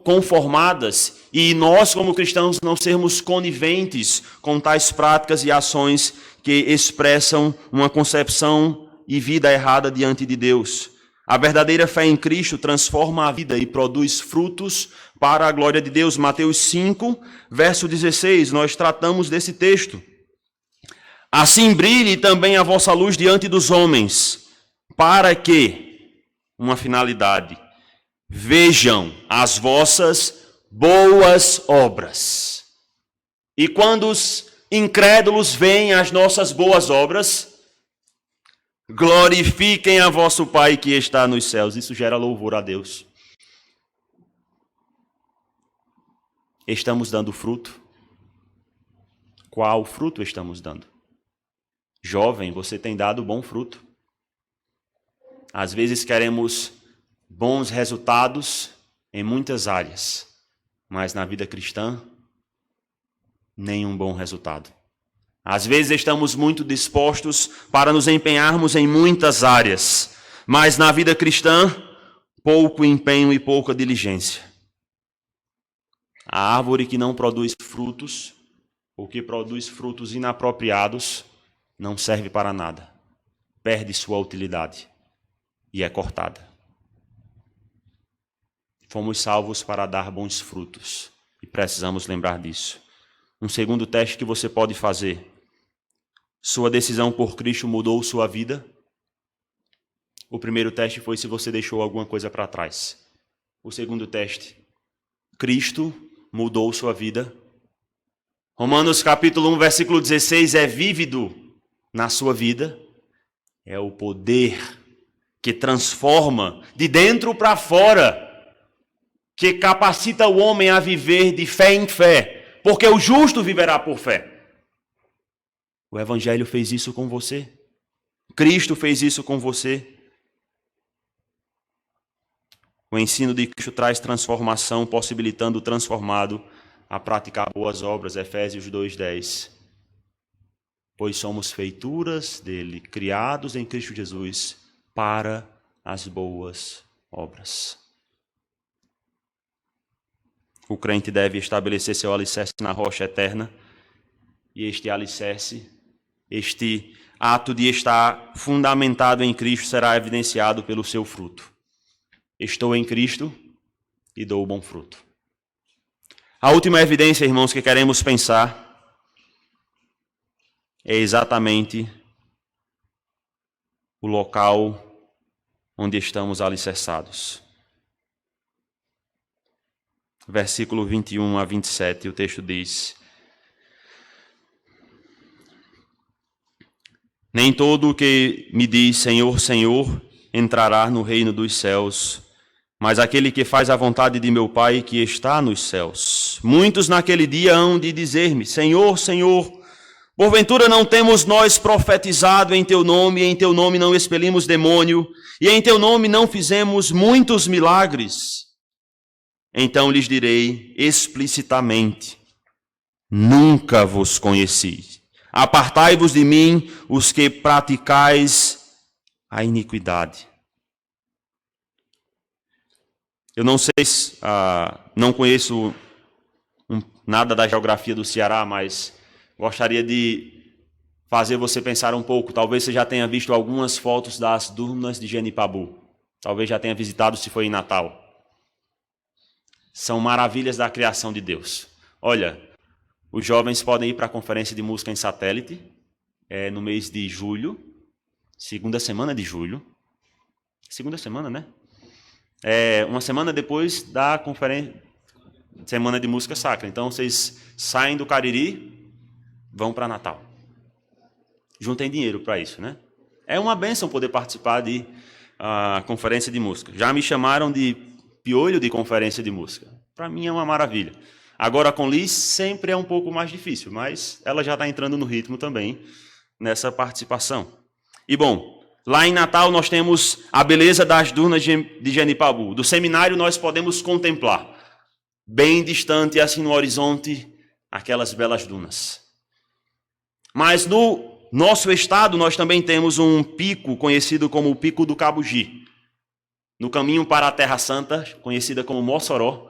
conformadas, e nós, como cristãos, não sermos coniventes com tais práticas e ações que expressam uma concepção e vida errada diante de Deus. A verdadeira fé em Cristo transforma a vida e produz frutos para a glória de Deus. Mateus 5, verso 16, nós tratamos desse texto. Assim brilhe também a vossa luz diante dos homens, para que, uma finalidade, vejam as vossas boas obras. E quando os incrédulos veem as nossas boas obras, glorifiquem a vosso Pai que está nos céus. Isso gera louvor a Deus. Estamos dando fruto? Qual fruto estamos dando? Jovem, você tem dado bom fruto. Às vezes queremos bons resultados em muitas áreas, mas na vida cristã, nenhum bom resultado. Às vezes estamos muito dispostos para nos empenharmos em muitas áreas, mas na vida cristã, pouco empenho e pouca diligência. A árvore que não produz frutos, ou que produz frutos inapropriados, não serve para nada. Perde sua utilidade e é cortada. Fomos salvos para dar bons frutos e precisamos lembrar disso. Um segundo teste que você pode fazer. Sua decisão por Cristo mudou sua vida? O primeiro teste foi se você deixou alguma coisa para trás. O segundo teste, Cristo mudou sua vida? Romanos capítulo 1, versículo 16 é vívido na sua vida. É o poder que transforma de dentro para fora, que capacita o homem a viver de fé em fé, porque o justo viverá por fé. O Evangelho fez isso com você. Cristo fez isso com você. O ensino de Cristo traz transformação, possibilitando o transformado a praticar boas obras. Efésios 2:10. Pois somos feituras dele, criados em Cristo Jesus para as boas obras. O crente deve estabelecer seu alicerce na rocha eterna, e este alicerce, este ato de estar fundamentado em Cristo será evidenciado pelo seu fruto. estou em Cristo e dou bom fruto. A última evidência, irmãos, que queremos pensar é exatamente o local onde estamos alicerçados. Versículo 21 a 27, o texto diz: Nem todo o que me diz Senhor, Senhor, entrará no reino dos céus, mas aquele que faz a vontade de meu Pai que está nos céus. Muitos naquele dia hão de dizer-me: Senhor, Senhor, porventura não temos nós profetizado em teu nome, e em teu nome não expelimos demônio, e em teu nome não fizemos muitos milagres? Então lhes direi explicitamente: nunca vos conheci. Apartai-vos de mim, os que praticais a iniquidade. Eu não sei, não conheço nada da geografia do Ceará, mas gostaria de fazer você pensar um pouco. Talvez você já tenha visto algumas fotos das dunas de Genipabu. Talvez já tenha visitado se foi em Natal. São maravilhas da criação de Deus. Olha, os jovens podem ir para a conferência de música em satélite, no mês de julho, segunda semana de julho. Segunda semana, né? Uma semana depois da conferência, semana de música sacra. Então, vocês saem do Cariri, vão para Natal. Juntem dinheiro para isso, né? É uma bênção poder participar de conferência de música. Já me chamaram de piolho de conferência de música. Para mim é uma maravilha. Agora com Liz sempre é um pouco mais difícil, mas ela já está entrando no ritmo também nessa participação. E bom, lá em Natal nós temos a beleza das dunas de Genipabu. Do seminário nós podemos contemplar, bem distante assim no horizonte, aquelas belas dunas. Mas no nosso estado nós também temos um pico conhecido como o Pico do Cabugi. No caminho para a Terra Santa, conhecida como Mossoró.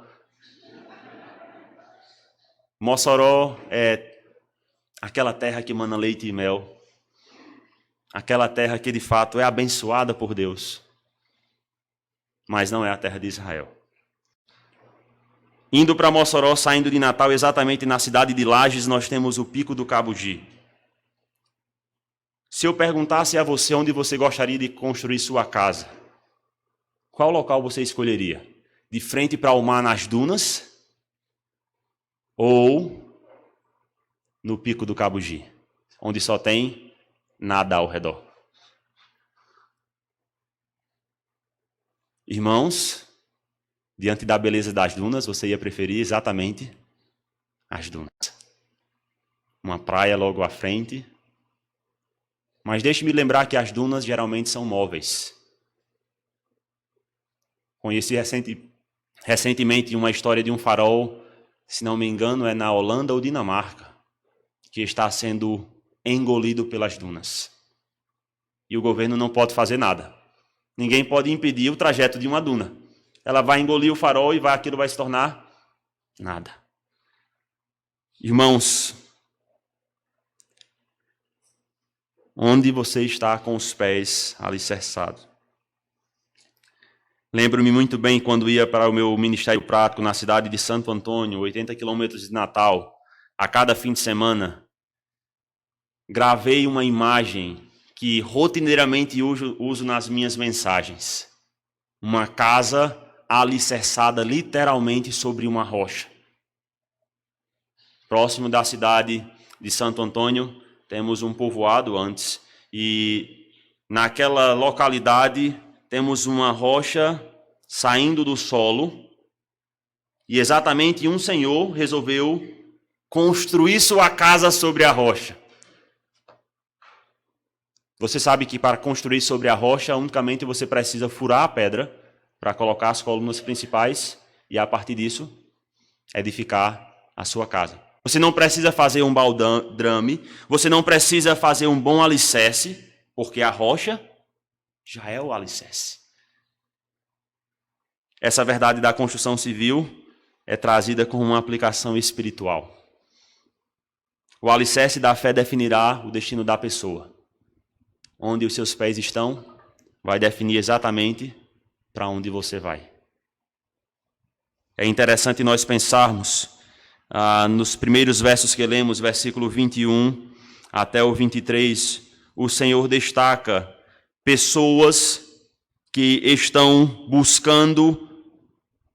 Mossoró é aquela terra que mana leite e mel. Aquela terra que de fato é abençoada por Deus. Mas não é a terra de Israel. Indo para Mossoró, saindo de Natal, exatamente na cidade de Lages, nós temos o Pico do Cabugi. Se eu perguntasse a você onde você gostaria de construir sua casa, qual local você escolheria? De frente para o mar nas dunas? Ou no Pico do Cabugi, onde só tem nada ao redor? Irmãos, diante da beleza das dunas, você ia preferir exatamente as dunas. Uma praia logo à frente. Mas deixe-me lembrar que as dunas geralmente são móveis. Conheci recentemente uma história de um farol, se não me engano, é na Holanda ou Dinamarca, que está sendo engolido pelas dunas. E o governo não pode fazer nada. Ninguém pode impedir o trajeto de uma duna. Ela vai engolir o farol e aquilo vai se tornar nada. Irmãos, onde você está com os pés alicerçados? Lembro-me muito bem quando ia para o meu ministério prático na cidade de Santo Antônio, 80 quilômetros de Natal, a cada fim de semana. Gravei uma imagem que rotineiramente uso nas minhas mensagens. Uma casa alicerçada literalmente sobre uma rocha. Próximo da cidade de Santo Antônio, temos um povoado antes, e naquela localidade temos uma rocha saindo do solo, e exatamente um senhor resolveu construir sua casa sobre a rocha. Você sabe que para construir sobre a rocha, unicamente você precisa furar a pedra para colocar as colunas principais e, a partir disso, edificar a sua casa. Você não precisa fazer um baldrame, você não precisa fazer um bom alicerce, porque a rocha já é o alicerce. Essa verdade da construção civil é trazida com uma aplicação espiritual. O alicerce da fé definirá o destino da pessoa. Onde os seus pés estão, vai definir exatamente para onde você vai. É interessante nós pensarmos nos primeiros versos que lemos, versículo 21 até o 23, o Senhor destaca pessoas que estão buscando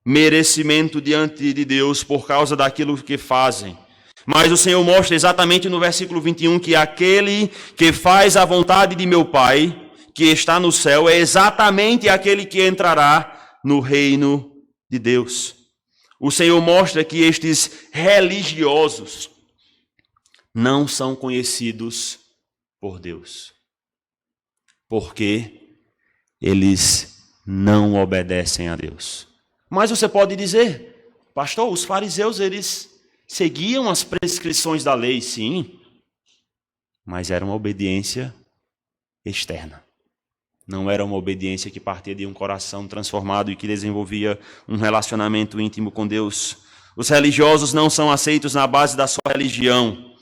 merecimento diante de Deus por causa daquilo que fazem. Mas o Senhor mostra exatamente no versículo 21 que aquele que faz a vontade de meu Pai, que está no céu, é exatamente aquele que entrará no reino de Deus. O Senhor mostra que estes religiosos não são conhecidos por Deus, porque eles não obedecem a Deus. Mas você pode dizer, pastor, os fariseus, eles seguiam as prescrições da lei, sim, mas era uma obediência externa. Não era uma obediência que partia de um coração transformado e que desenvolvia um relacionamento íntimo com Deus. Os religiosos não são aceitos na base da sua religião.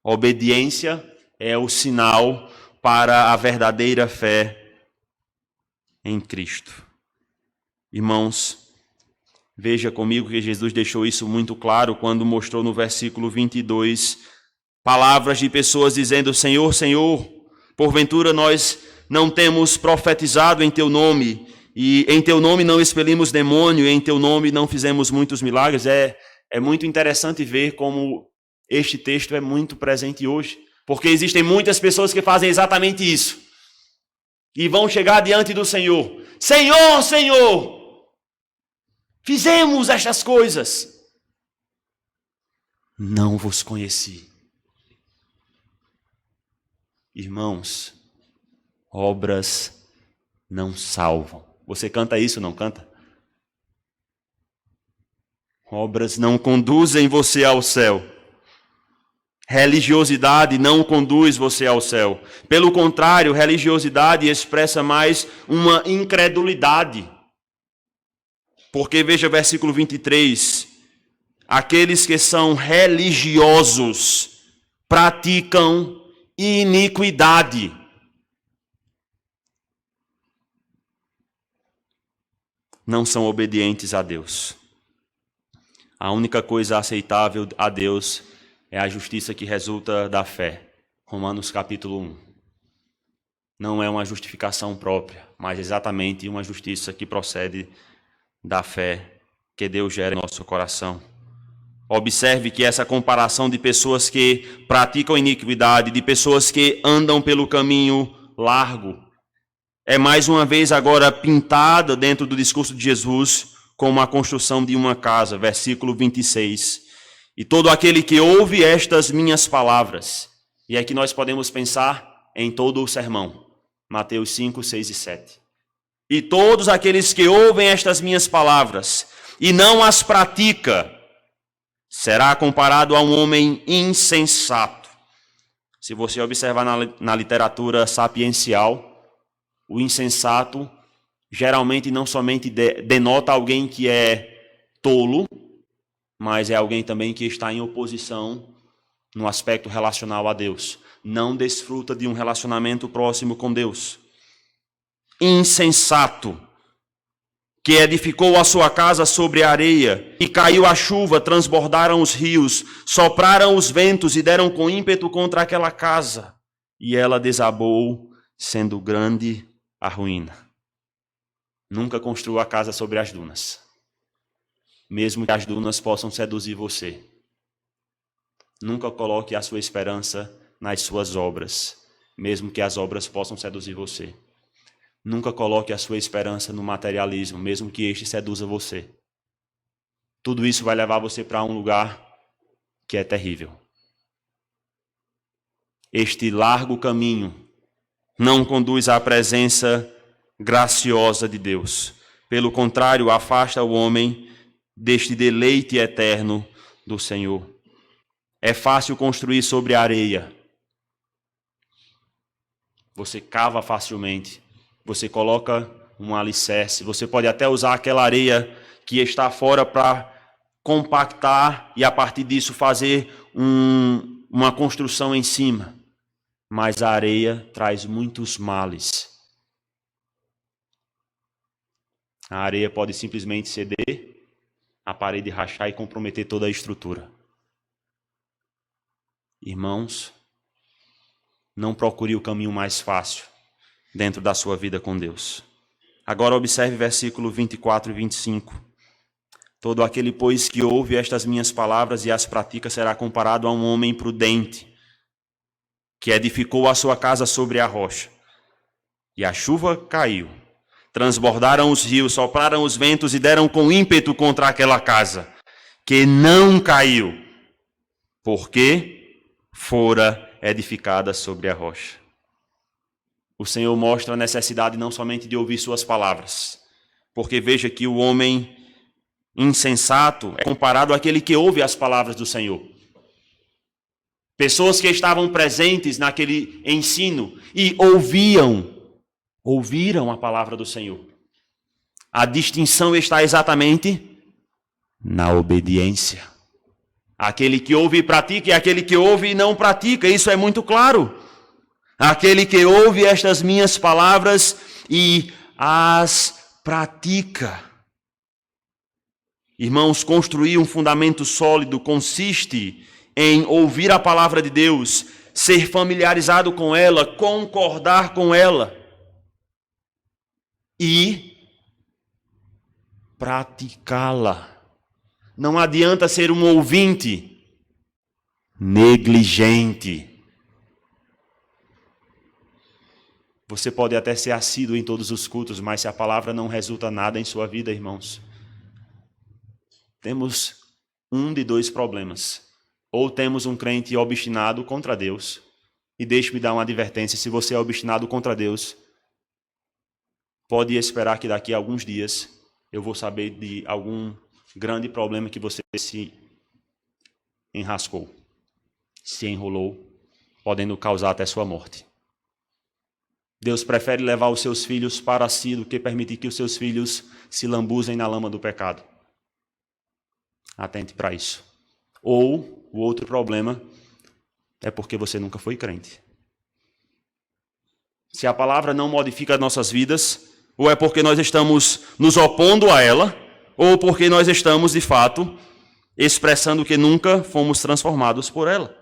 A obediência é o sinal para a verdadeira fé em Cristo. Irmãos, veja comigo que Jesus deixou isso muito claro quando mostrou no versículo 22 palavras de pessoas dizendo: Senhor, Senhor, porventura nós não temos profetizado em teu nome, e em teu nome não expelimos demônio, e em teu nome não fizemos muitos milagres. É muito interessante ver como este texto é muito presente hoje, porque existem muitas pessoas que fazem exatamente isso, e vão chegar diante do Senhor: Senhor, Senhor, fizemos estas coisas. Não vos conheci. Irmãos, obras não salvam. Você canta isso, não canta? Obras não conduzem você ao céu. Religiosidade não conduz você ao céu. Pelo contrário, religiosidade expressa mais uma incredulidade. Porque veja versículo 23, aqueles que são religiosos praticam iniquidade. Não são obedientes a Deus. A única coisa aceitável a Deus é a justiça que resulta da fé. Romanos capítulo 1. Não é uma justificação própria, mas exatamente uma justiça que procede da fé que Deus gera em nosso coração. Observe que essa comparação de pessoas que praticam iniquidade, de pessoas que andam pelo caminho largo, é mais uma vez agora pintada dentro do discurso de Jesus como a construção de uma casa, versículo 26. E todo aquele que ouve estas minhas palavras, e aqui nós podemos pensar em todo o sermão, Mateus 5, 6 e 7. E todos aqueles que ouvem estas minhas palavras e não as pratica, será comparado a um homem insensato. Se você observar na literatura sapiencial, o insensato geralmente não somente denota alguém que é tolo, mas é alguém também que está em oposição no aspecto relacional a Deus. Não desfruta de um relacionamento próximo com Deus. Insensato, que edificou a sua casa sobre a areia, e caiu a chuva, transbordaram os rios, sopraram os ventos e deram com ímpeto contra aquela casa, e ela desabou, sendo grande a ruína. Nunca construa a casa sobre as dunas, mesmo que as dunas possam seduzir você. Nunca coloque a sua esperança nas suas obras, mesmo que as obras possam seduzir você. Nunca coloque a sua esperança no materialismo, mesmo que este seduza você. Tudo isso vai levar você para um lugar que é terrível. Este largo caminho não conduz à presença graciosa de Deus. Pelo contrário, afasta o homem deste deleite eterno do Senhor. É fácil construir sobre a areia. Você cava facilmente. Você coloca um alicerce. Você pode até usar aquela areia que está fora para compactar e a partir disso fazer uma construção em cima. Mas a areia traz muitos males. A areia pode simplesmente ceder, a parede rachar e comprometer toda a estrutura. Irmãos, não procure o caminho mais fácil dentro da sua vida com Deus. Agora observe versículo 24 e 25. Todo aquele, pois, que ouve estas minhas palavras e as pratica será comparado a um homem prudente, que edificou a sua casa sobre a rocha. E a chuva caiu, transbordaram os rios, sopraram os ventos e deram com ímpeto contra aquela casa, que não caiu, porque fora edificada sobre a rocha. O Senhor mostra a necessidade não somente de ouvir suas palavras, porque veja que o homem insensato é comparado àquele que ouve as palavras do Senhor. Pessoas que estavam presentes naquele ensino e ouviram a palavra do Senhor. A distinção está exatamente na obediência. Aquele que ouve e pratica e aquele que ouve e não pratica, isso é muito claro. Aquele que ouve estas minhas palavras e as pratica. Irmãos, construir um fundamento sólido consiste em ouvir a palavra de Deus, ser familiarizado com ela, concordar com ela e praticá-la. Não adianta ser um ouvinte negligente. Você pode até ser assíduo em todos os cultos, mas se a palavra não resulta nada em sua vida, irmãos, temos um de dois problemas. Ou temos um crente obstinado contra Deus, e deixe-me dar uma advertência, se você é obstinado contra Deus, pode esperar que daqui a alguns dias eu vou saber de algum grande problema que você se enrascou, se enrolou, podendo causar até sua morte. Deus prefere levar os seus filhos para si do que permitir que os seus filhos se lambuzem na lama do pecado. Atente para isso. Ou o outro problema é porque você nunca foi crente. Se a palavra não modifica as nossas vidas, ou é porque nós estamos nos opondo a ela, ou porque nós estamos, de fato, expressando que nunca fomos transformados por ela.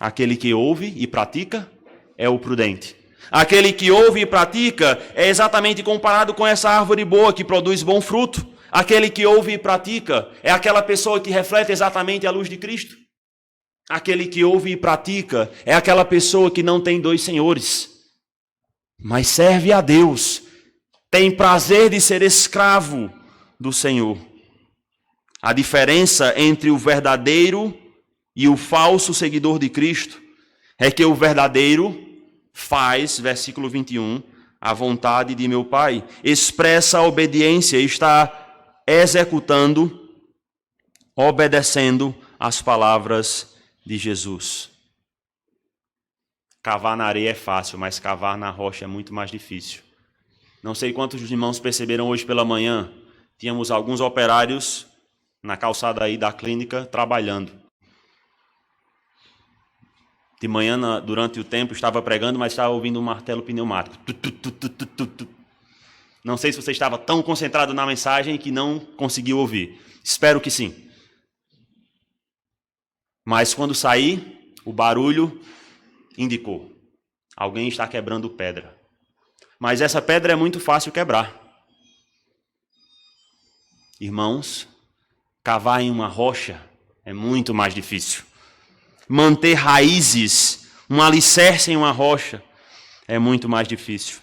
Aquele que ouve e pratica é o prudente. Aquele que ouve e pratica é exatamente comparado com essa árvore boa que produz bom fruto. Aquele que ouve e pratica é aquela pessoa que reflete exatamente a luz de Cristo. Aquele que ouve e pratica é aquela pessoa que não tem dois senhores, mas serve a Deus, tem prazer de ser escravo do Senhor. A diferença entre o verdadeiro e o falso seguidor de Cristo é que o verdadeiro faz, versículo 21, a vontade de meu Pai, expressa a obediência, está executando, obedecendo as palavras de Jesus. Cavar na areia é fácil, mas cavar na rocha é muito mais difícil. Não sei quantos irmãos perceberam hoje pela manhã, tínhamos alguns operários na calçada aí da clínica trabalhando. De manhã, durante o tempo, estava pregando, mas estava ouvindo um martelo pneumático. Não sei se você estava tão concentrado na mensagem que não conseguiu ouvir. Espero que sim. Mas quando saí, o barulho indicou: alguém está quebrando pedra. Mas essa pedra é muito fácil quebrar. Irmãos, cavar em uma rocha é muito mais difícil. Manter raízes, um alicerce em uma rocha, é muito mais difícil.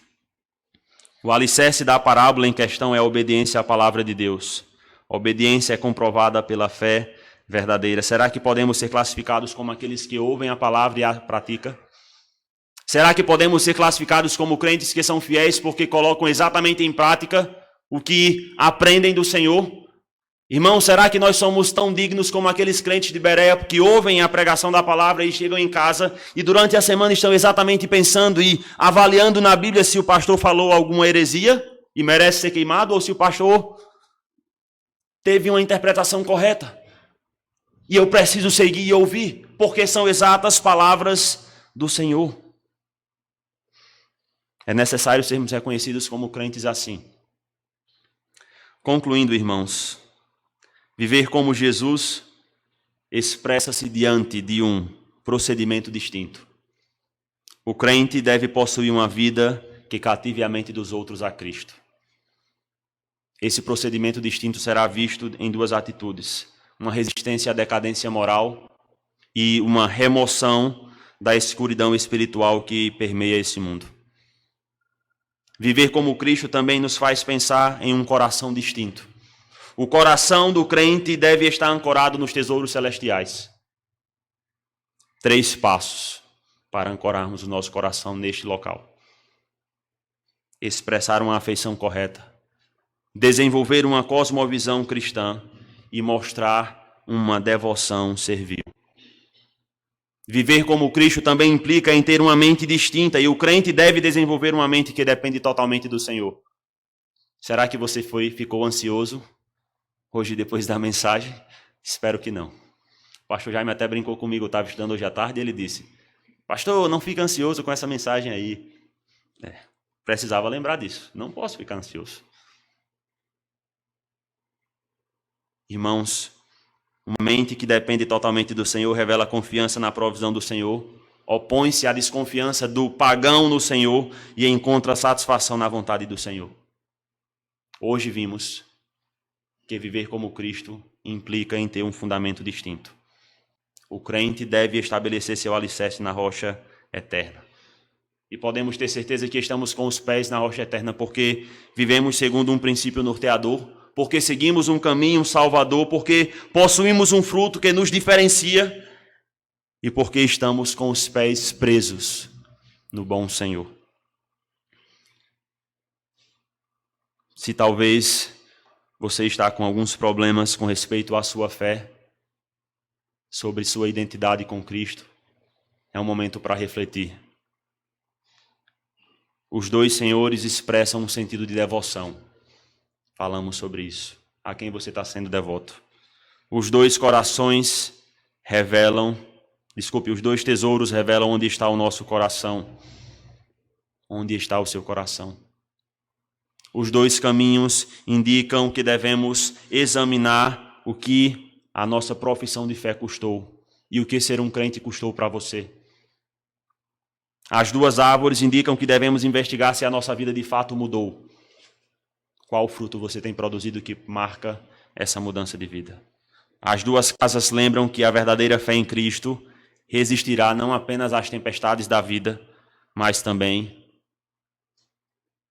O alicerce da parábola em questão é a obediência à palavra de Deus. A obediência é comprovada pela fé verdadeira. Será que podemos ser classificados como aqueles que ouvem a palavra e a praticam? Será que podemos ser classificados como crentes que são fiéis porque colocam exatamente em prática o que aprendem do Senhor? Irmão, será que nós somos tão dignos como aqueles crentes de Bereia que ouvem a pregação da palavra e chegam em casa e durante a semana estão exatamente pensando e avaliando na Bíblia se o pastor falou alguma heresia e merece ser queimado ou se o pastor teve uma interpretação correta? E eu preciso seguir e ouvir, porque são exatas palavras do Senhor. É necessário sermos reconhecidos como crentes assim. Concluindo, irmãos, viver como Jesus expressa-se diante de um procedimento distinto. O crente deve possuir uma vida que cative a mente dos outros a Cristo. Esse procedimento distinto será visto em duas atitudes: uma resistência à decadência moral e uma remoção da escuridão espiritual que permeia esse mundo. Viver como Cristo também nos faz pensar em um coração distinto. O coração do crente deve estar ancorado nos tesouros celestiais. 3 passos para ancorarmos o nosso coração neste local: expressar uma afeição correta, desenvolver uma cosmovisão cristã e mostrar uma devoção servil. Viver como Cristo também implica em ter uma mente distinta, e o crente deve desenvolver uma mente que depende totalmente do Senhor. Será que você ficou ansioso hoje depois da mensagem? Espero que não. O pastor Jaime até brincou comigo, eu estava estudando hoje à tarde, e ele disse: pastor, não fica ansioso com essa mensagem aí. Precisava lembrar disso, não posso ficar ansioso. Irmãos, uma mente que depende totalmente do Senhor revela confiança na provisão do Senhor, opõe-se à desconfiança do pagão no Senhor e encontra satisfação na vontade do Senhor. Hoje vimos que viver como Cristo implica em ter um fundamento distinto. O crente deve estabelecer seu alicerce na rocha eterna. E podemos ter certeza que estamos com os pés na rocha eterna porque vivemos segundo um princípio norteador, porque seguimos um caminho salvador, porque possuímos um fruto que nos diferencia e porque estamos com os pés presos no bom Senhor. Se talvez você está com alguns problemas com respeito à sua fé, sobre sua identidade com Cristo, é um momento para refletir. Os 2 senhores expressam um sentido de devoção. Falamos sobre isso. A quem você está sendo devoto? Os 2 corações revelam, os 2 tesouros revelam onde está o nosso coração. Onde está o seu coração? Os 2 caminhos indicam que devemos examinar o que a nossa profissão de fé custou e o que ser um crente custou para você. As 2 árvores indicam que devemos investigar se a nossa vida de fato mudou. Qual fruto você tem produzido que marca essa mudança de vida? As 2 casas lembram que a verdadeira fé em Cristo resistirá não apenas às tempestades da vida, mas também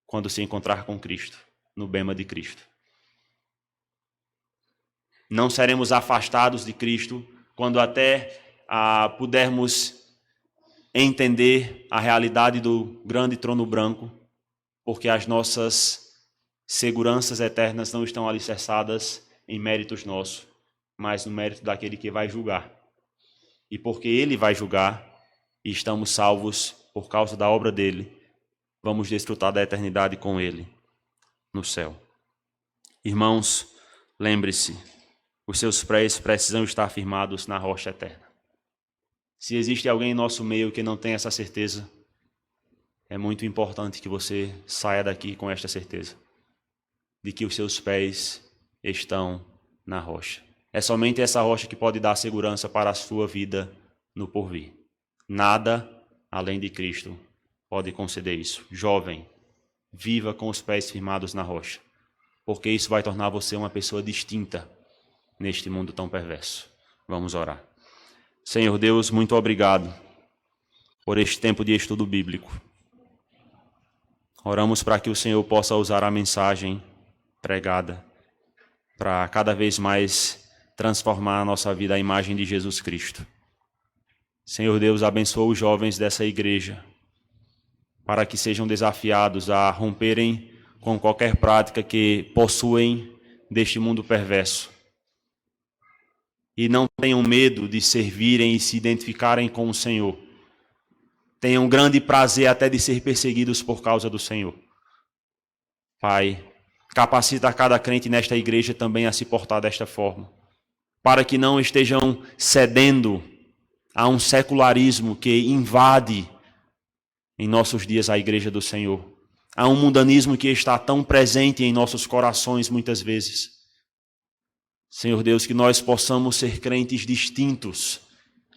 quando se encontrar com Cristo, no bema de Cristo. Não seremos afastados de Cristo quando até pudermos entender a realidade do grande trono branco, porque as nossas seguranças eternas não estão alicerçadas em méritos nossos, mas no mérito daquele que vai julgar. E porque ele vai julgar e estamos salvos por causa da obra dele, vamos desfrutar da eternidade com ele no céu. Irmãos, lembre-se, os seus pés precisam estar firmados na rocha eterna. Se existe alguém em nosso meio que não tem essa certeza, é muito importante que você saia daqui com esta certeza de que os seus pés estão na rocha. É somente essa rocha que pode dar segurança para a sua vida no porvir. Nada além de Cristo pode conceder isso. Jovem, viva com os pés firmados na rocha, porque isso vai tornar você uma pessoa distinta neste mundo tão perverso. Vamos orar. Senhor Deus, muito obrigado por este tempo de estudo bíblico. Oramos para que o Senhor possa usar a mensagem pregada para cada vez mais transformar a nossa vida à imagem de Jesus Cristo. Senhor Deus, abençoa os jovens dessa igreja para que sejam desafiados a romperem com qualquer prática que possuem deste mundo perverso e não tenham medo de servirem e se identificarem com o Senhor. Tenham grande prazer até de ser perseguidos por causa do Senhor. Pai, capacita cada crente nesta igreja também a se portar desta forma, para que não estejam cedendo a um secularismo que invade em nossos dias a igreja do Senhor. Há um mundanismo que está tão presente em nossos corações muitas vezes. Senhor Deus, que nós possamos ser crentes distintos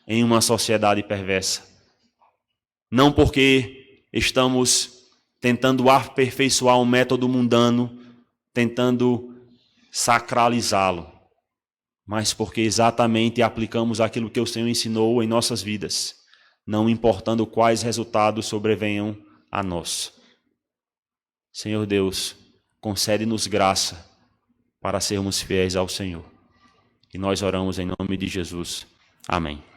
em uma sociedade perversa. Não porque estamos tentando aperfeiçoar um método mundano, tentando sacralizá-lo, mas porque exatamente aplicamos aquilo que o Senhor ensinou em nossas vidas, não importando quais resultados sobrevenham a nós. Senhor Deus, concede-nos graça para sermos fiéis ao Senhor. E nós oramos em nome de Jesus. Amém.